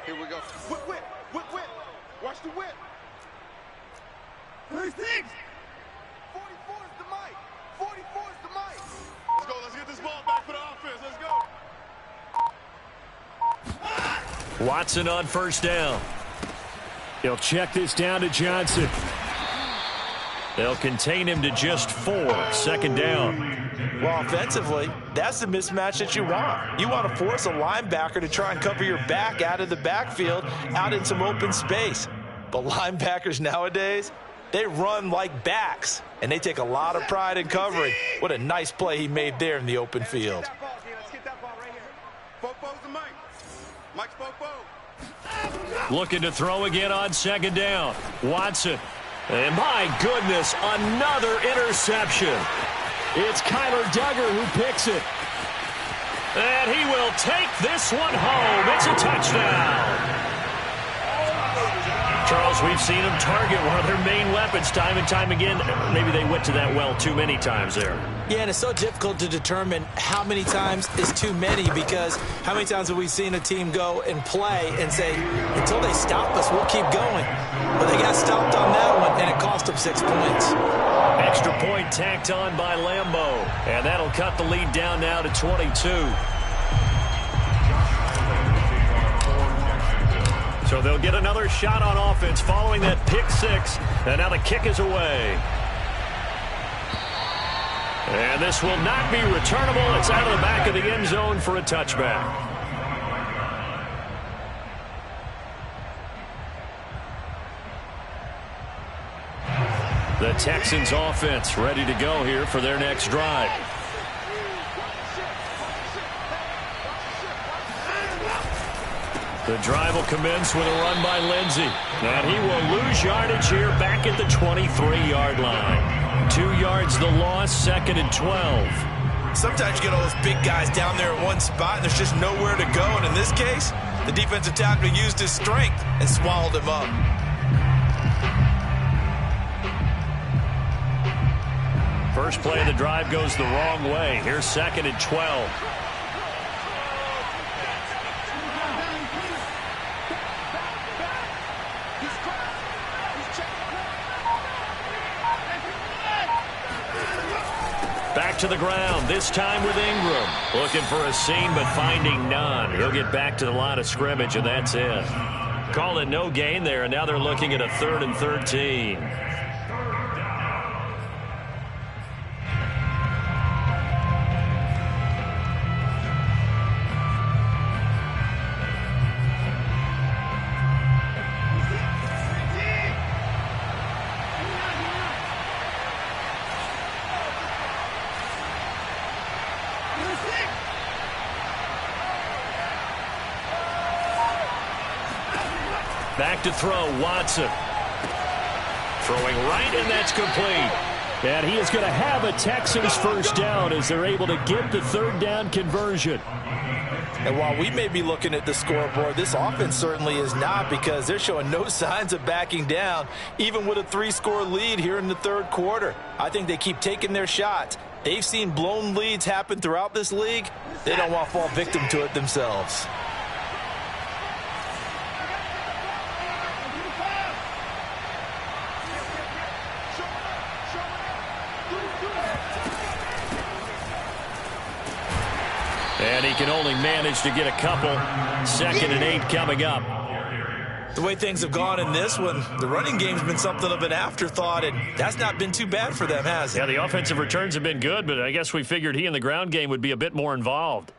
Here we go. Whip, whip, whip, whip. Watch the whip. 36. 44 is the mic. 44 is the mic. Let's go. Let's get this ball back for the offense. Let's go. Watson on first down. He'll check this down to Johnson. They'll contain him to just 4. Second down. Well, offensively, that's the mismatch that you want. You want to force a linebacker to try and cover your back out of the backfield, out in some open space. But linebackers nowadays, they run like backs, and they take a lot of pride in covering. What a nice play he made there in the open field. Let's get that ball right here. Fofo's the mic. Mike's Fofo. Looking to throw again on second down. Watson. And my goodness, another interception. It's Kyler Duggar who picks it. And he will take this one home. It's a touchdown. Charles, we've seen them target one of their main weapons time and time again. Maybe they went to that well too many times there. Yeah, and it's so difficult to determine how many times is too many, because how many times have we seen a team go and play and say, until they stop us, we'll keep going. But they got stopped on that one, and it cost them 6 points. Extra point tacked on by Lambeau. And that'll cut the lead down now to 22. So they'll get another shot on offense following that pick 6. And now the kick is away. And this will not be returnable. It's out of the back of the end zone for a touchback. The Texans offense ready to go here for their next drive. The drive will commence with a run by Lindsey. And he will lose yardage here back at the 23-yard line. 2 yards the loss, 2nd and 12. Sometimes you get all those big guys down there in one spot, and there's just nowhere to go. And in this case, the defensive tackle used his strength and swallowed him up. First play of the drive goes the wrong way. Here's 2nd and 12. Back to the ground, this time with Ingram. Looking for a seam, but finding none. He'll get back to the line of scrimmage, and that's it. Call it no gain there, and now they're looking at a 3rd and 13. Back to throw, Watson. Throwing right, and that's complete. And he is going to have a Texans first down as they're able to get the 3rd down conversion. And while we may be looking at the scoreboard, this offense certainly is not, because they're showing no signs of backing down, even with a 3-score lead here in the 3rd quarter. I think they keep taking their shots. They've seen blown leads happen throughout this league. They don't want to fall victim to it themselves. And he can only manage to get a couple. 2nd and 8 coming up. The way things have gone in this one, the running game's been something of an afterthought, and that's not been too bad for them, has it? Yeah, the offensive returns have been good, but I guess we figured he in the ground game would be a bit more involved.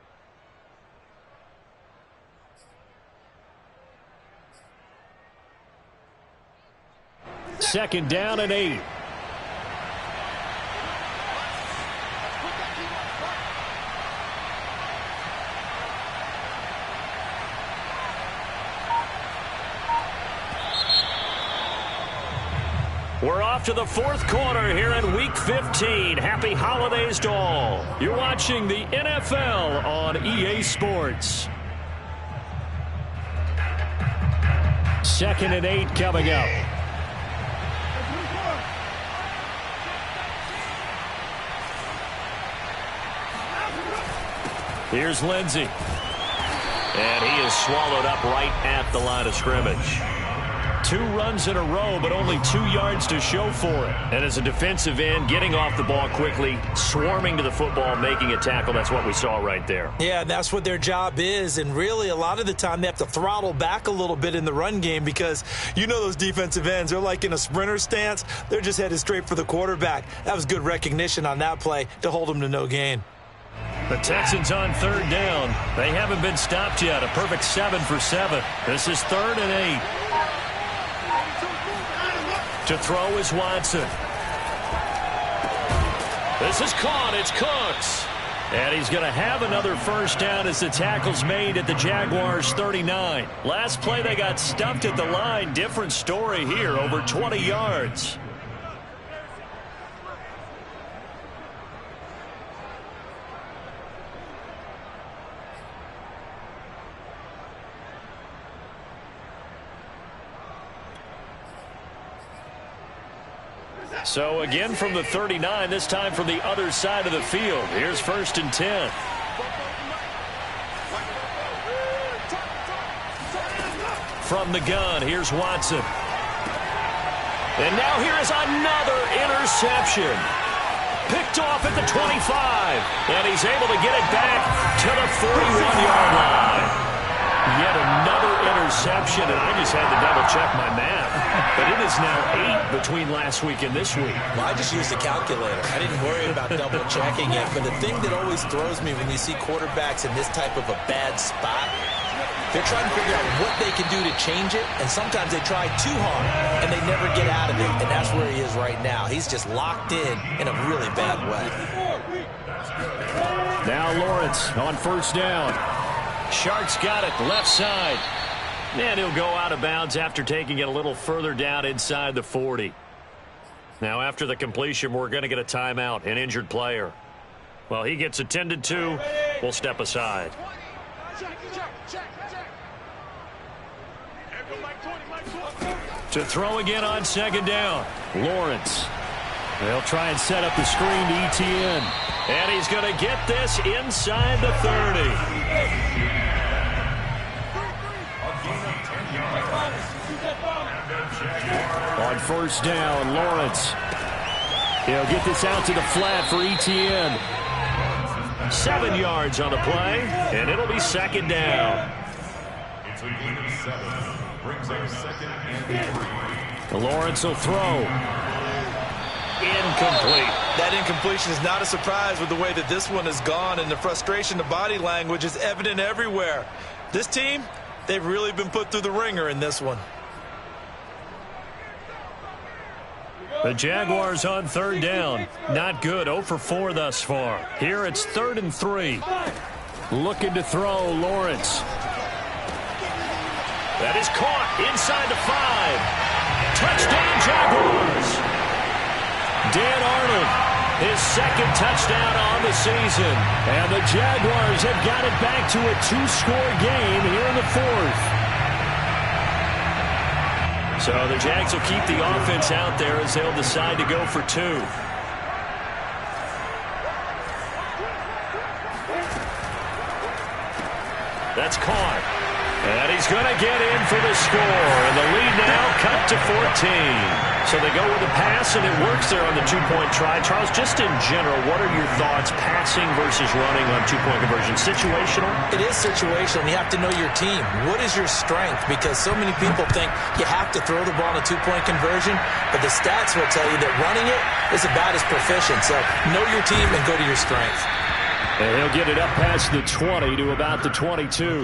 Second down and 8. We're off to the fourth quarter here in Week 15. Happy holidays to all. You're watching the NFL on EA Sports. 2nd and 8 coming up. Here's Lindsey. And he is swallowed up right at the line of scrimmage. 2 runs in a row, but only 2 yards to show for it. And as a defensive end, getting off the ball quickly, swarming to the football, making a tackle, that's what we saw right there. Yeah, that's what their job is. And really, a lot of the time, they have to throttle back a little bit in the run game because you know those defensive ends, they're like in a sprinter stance. They're just headed straight for the quarterback. That was good recognition on that play to hold them to no gain. The Texans on 3rd down. They haven't been stopped yet. A perfect 7 for 7. This is 3rd and 8. To throw is Watson. This is caught. It's Cooks. And he's going to have another first down as the tackle's made at the Jaguars' 39. Last play they got stuffed at the line. Different story here. Over 20 yards. So again from the 39, this time from the other side of the field. Here's 1st and 10. From the gun, here's Watson. And now here is another interception. Picked off at the 25. And he's able to get it back to the 41-yard line. Yet another interception, and I just had to double-check my math. But it is now 8 between last week and this week. Well, I just used a calculator. I didn't worry about double-checking it. But the thing that always throws me when you see quarterbacks in this type of a bad spot, they're trying to figure out what they can do to change it, and sometimes they try too hard, and they never get out of it, and that's where he is right now. He's just locked in a really bad way. Now Lawrence on 1st down. Shark's got it, left side. And he'll go out of bounds after taking it a little further down inside the 40. Now after the completion, we're going to get a timeout, an injured player. Well, he gets attended to. We'll step aside. To throw again on 2nd down. Lawrence. They'll try and set up the screen to ETN. And he's going to get this inside the 30. On 1st down, Lawrence. He'll get this out to the flat for ETN. 7 yards on the play, and it'll be 2nd down. It's a gain of 7. Brings up 2nd and 3. Lawrence will throw. Incomplete. That incompletion is not a surprise with the way that this one has gone, and the frustration, the body language is evident everywhere. This team, they've really been put through the ringer in this one. The Jaguars on 3rd down. Not good. 0 for 4 thus far. Here it's 3rd and 3. Looking to throw, Lawrence. That is caught inside the 5. Touchdown, Jaguars. Dan Arnold, his 2nd touchdown on the season. And the Jaguars have got it back to a 2-score game here in the 4th. So the Jags will keep the offense out there as they'll decide to go for 2. That's caught. And he's going to get in for the score. And the lead now cut to 14. So they go with a pass, and it works there on the 2-point try. Charles, just in general, what are your thoughts passing versus running on 2-point conversion? Situational? It is situational. You have to know your team. What is your strength? Because so many people think you have to throw the ball in a 2-point conversion, but the stats will tell you that running it is about as proficient. So know your team and go to your strength. And he'll get it up past the 20 to about the 22.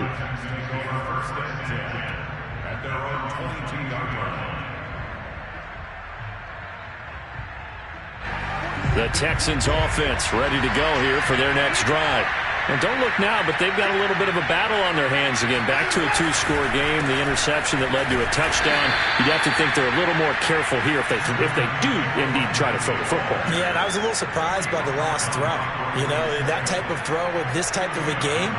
The Texans offense ready to go here for their next drive. Well, don't look now, but they've got a little bit of a battle on their hands again. Back to a 2-score game. The interception that led to a touchdown. You'd have to think they're a little more careful here if they do indeed try to throw the football. Yeah, and I was a little surprised by the last throw. You know, that type of throw with this type of a game,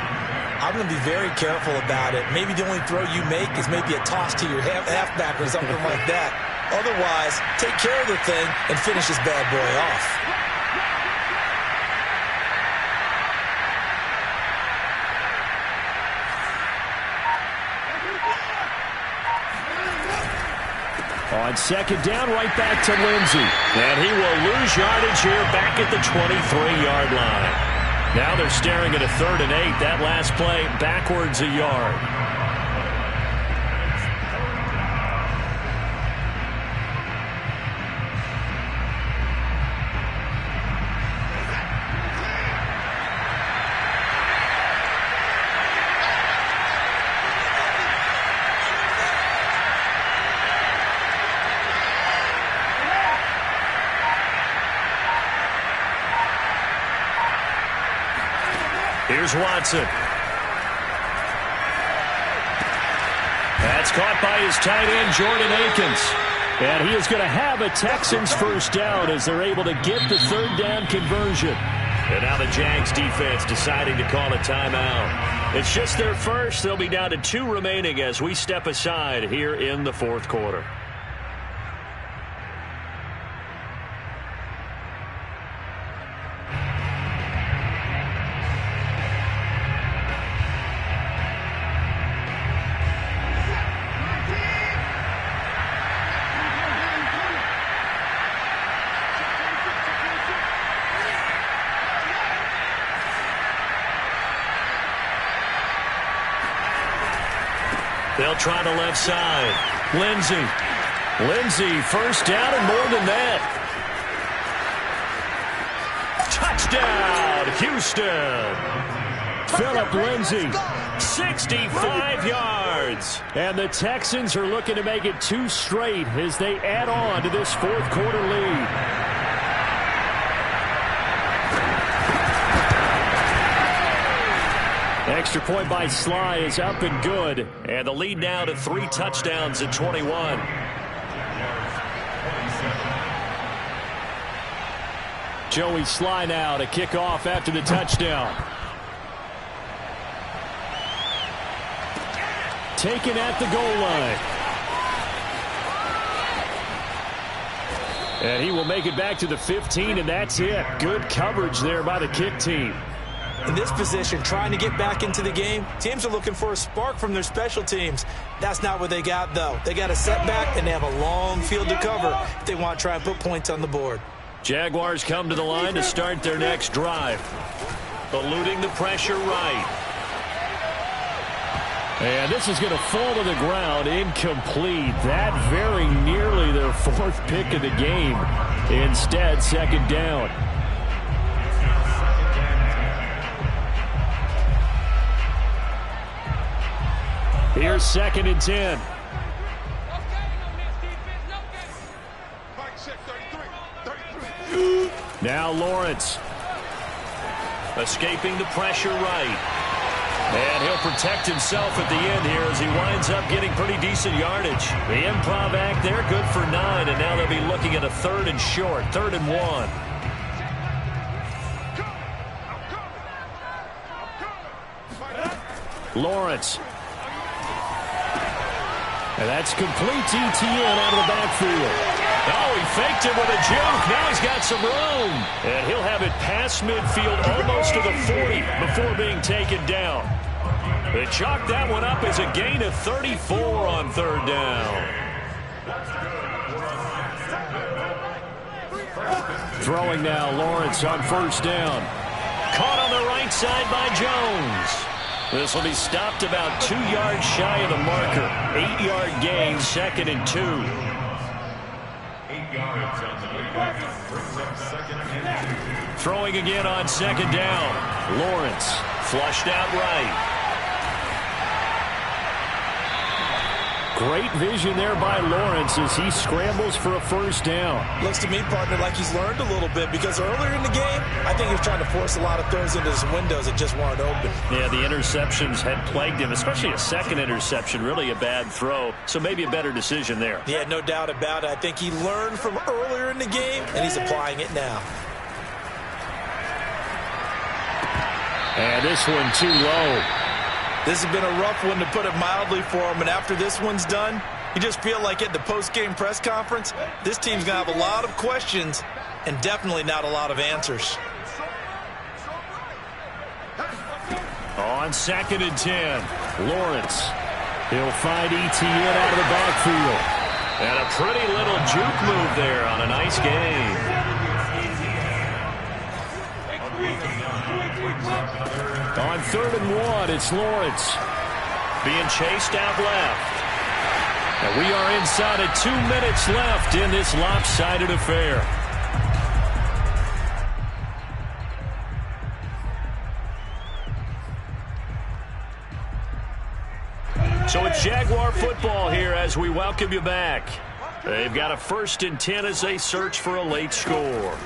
I'm going to be very careful about it. Maybe the only throw you make is maybe a toss to your halfback or something like that. Otherwise, take care of the thing and finish this bad boy off. On second down, right back to Lindsey. And he will lose yardage here back at the 23-yard line. Now they're staring at a 3rd and 8. That last play backwards a yard. Here's Watson. That's caught by his tight end, Jordan Akins. And he is going to have a Texans first down as they're able to get the 3rd down conversion. And now the Jags defense deciding to call a timeout. It's just their first. They'll be down to 2 remaining as we step aside here in the 4th quarter. They'll try the left side. Lindsey, first down and more than that. Touchdown, Houston. Phillip Lindsay, 65 yards. And the Texans are looking to make it 2 straight as they add on to this 4th quarter lead. Extra point by Sly is up and good. And the lead now to 3 touchdowns at 21. Joey Sly now to kick off after the touchdown. Taken at the goal line. And he will make it back to the 15, and that's it. Good coverage there by the kick team. In this position, trying to get back into the game, teams are looking for a spark from their special teams. That's not what they got, though. They got a setback, and they have a long field to cover if they want to try and put points on the board. Jaguars come to the line to start their next drive. Eluding the pressure right. And this is going to fall to the ground, incomplete. That very nearly their 4th pick of the game. Instead, second down. Here's 2nd and 10. Now Lawrence. Escaping the pressure right. And he'll protect himself at the end here as he winds up getting pretty decent yardage. The improv act there, good for 9, and now they'll be looking at a 3rd and short, 3rd and 1. Lawrence. And that's complete to Etienne out of the backfield. Oh, he faked it with a juke. Now he's got some room. And he'll have it past midfield almost to the 40 before being taken down. They chalk that one up as a gain of 34 on 3rd down. Throwing now, Lawrence on 1st down. Caught on the right side by Jones. This will be stopped about 2 yards shy of the marker. 8-yard gain, 2nd and 2. 8 yards on the way. Brings up 2nd and 2. Throwing again on 2nd down. Lawrence flushed out right. Great vision there by Lawrence as he scrambles for a first down. Looks to me, partner, like he's learned a little bit because earlier in the game, I think he was trying to force a lot of throws into his windows that just weren't open. Yeah, the interceptions had plagued him, especially a second interception, really a bad throw. So maybe a better decision there. Yeah, no doubt about it. I think he learned from earlier in the game, and he's applying it now. And this one too low. This has been a rough one, to put it mildly, for him. And after this one's done, you just feel like at the post-game press conference, this team's going to have a lot of questions and definitely not a lot of answers. On 2nd and 10, Lawrence. He'll find ETN out of the backfield. And a pretty little juke move there on a nice game. On 3rd and 1, it's Lawrence. Being chased out left. And we are inside of 2 minutes left in this lopsided affair. So it's Jaguar football here as we welcome you back. They've got a 1st and 10 as they search for a late score.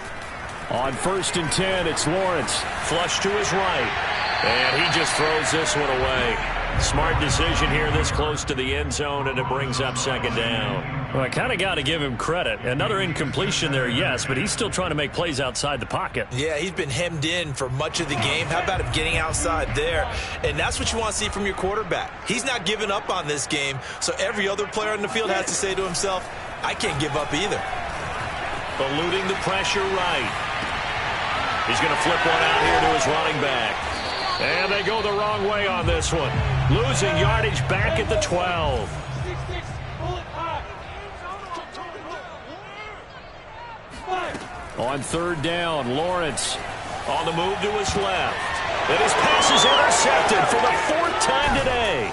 On 1st and 10, it's Lawrence. Flush to his right. And he just throws this one away. Smart decision here this close to the end zone, and it brings up 2nd down. Well, I kind of got to give him credit. Another incompletion there, yes, but he's still trying to make plays outside the pocket. Yeah, he's been hemmed in for much of the game. How about him getting outside there? And that's what you want to see from your quarterback. He's not giving up on this game, so every other player on the field has to say to himself, I can't give up either. Eluding the pressure right. He's going to flip one out here to his running back. And they go the wrong way on this one. Losing yardage back at the 12. On 3rd down, Lawrence on the move to his left. And his pass is intercepted for the 4th time today.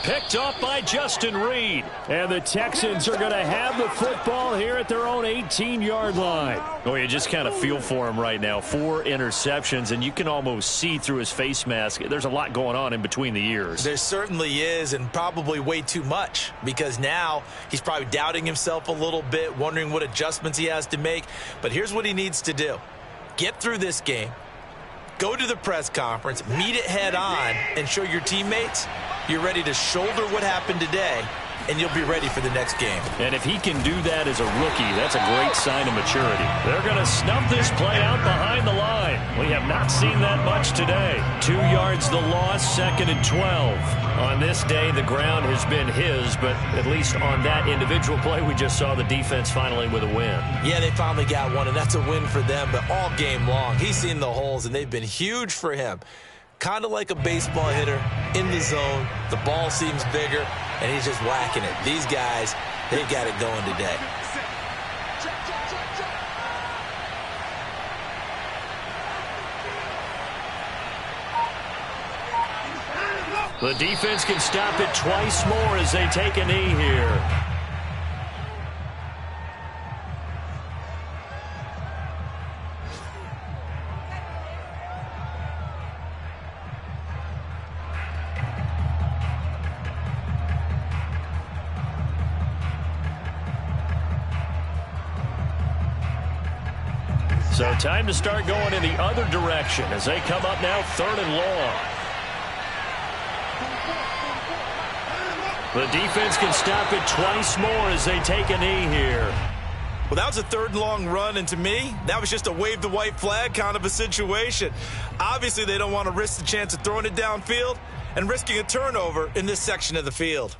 Picked up by Justin Reed. And the Texans are going to have the football here at their own 18-yard line. Oh, you just kind of feel for him right now. 4 interceptions, and you can almost see through his face mask. There's a lot going on in between the ears. There certainly is, and probably way too much, because now he's probably doubting himself a little bit, wondering what adjustments he has to make. But here's what he needs to do. Get through this game. Go to the press conference, meet it head on, and show your teammates you're ready to shoulder what happened today, and you'll be ready for the next game. And if he can do that as a rookie, that's a great sign of maturity. They're going to snuff this play out behind the line. We have not seen that much today. 2 yards the loss, 2nd and 12. On this day, the ground has been his, but at least on that individual play, we just saw the defense finally with a win. Yeah, they finally got one, and that's a win for them, but all game long, he's seen the holes, and they've been huge for him. Kind of like a baseball hitter in the zone. The ball seems bigger, and he's just whacking it. These guys, they've got it going today. The defense can stop it twice more as they take a knee here. So time to start going in the other direction as they come up now 3rd and long. The defense can stop it twice more as they take a knee here. Well, that was a 3rd and long run, and to me, that was just a wave the white flag kind of a situation. Obviously, they don't want to risk the chance of throwing it downfield and risking a turnover in this section of the field.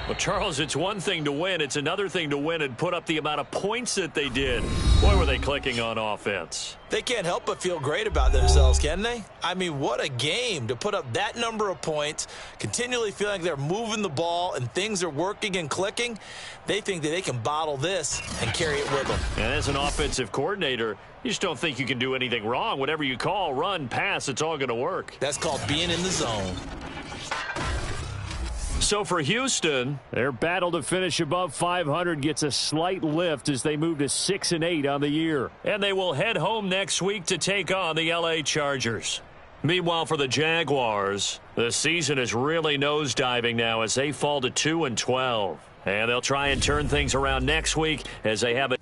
Well, Charles, it's one thing to win. It's another thing to win and put up the amount of points that they did. Boy, were they clicking on offense. They can't help but feel great about themselves, can they? I mean, what a game to put up that number of points, continually feeling like they're moving the ball and things are working and clicking. They think that they can bottle this and carry it with them. And as an offensive coordinator, you just don't think you can do anything wrong. Whatever you call, run, pass, it's all going to work. That's called being in the zone. So for Houston, their battle to finish above 500 gets a slight lift as they move to 6-8 on the year. And they will head home next week to take on the L.A. Chargers. Meanwhile, for the Jaguars, the season is really nosediving now as they fall to 2-12. And they'll try and turn things around next week as they have it.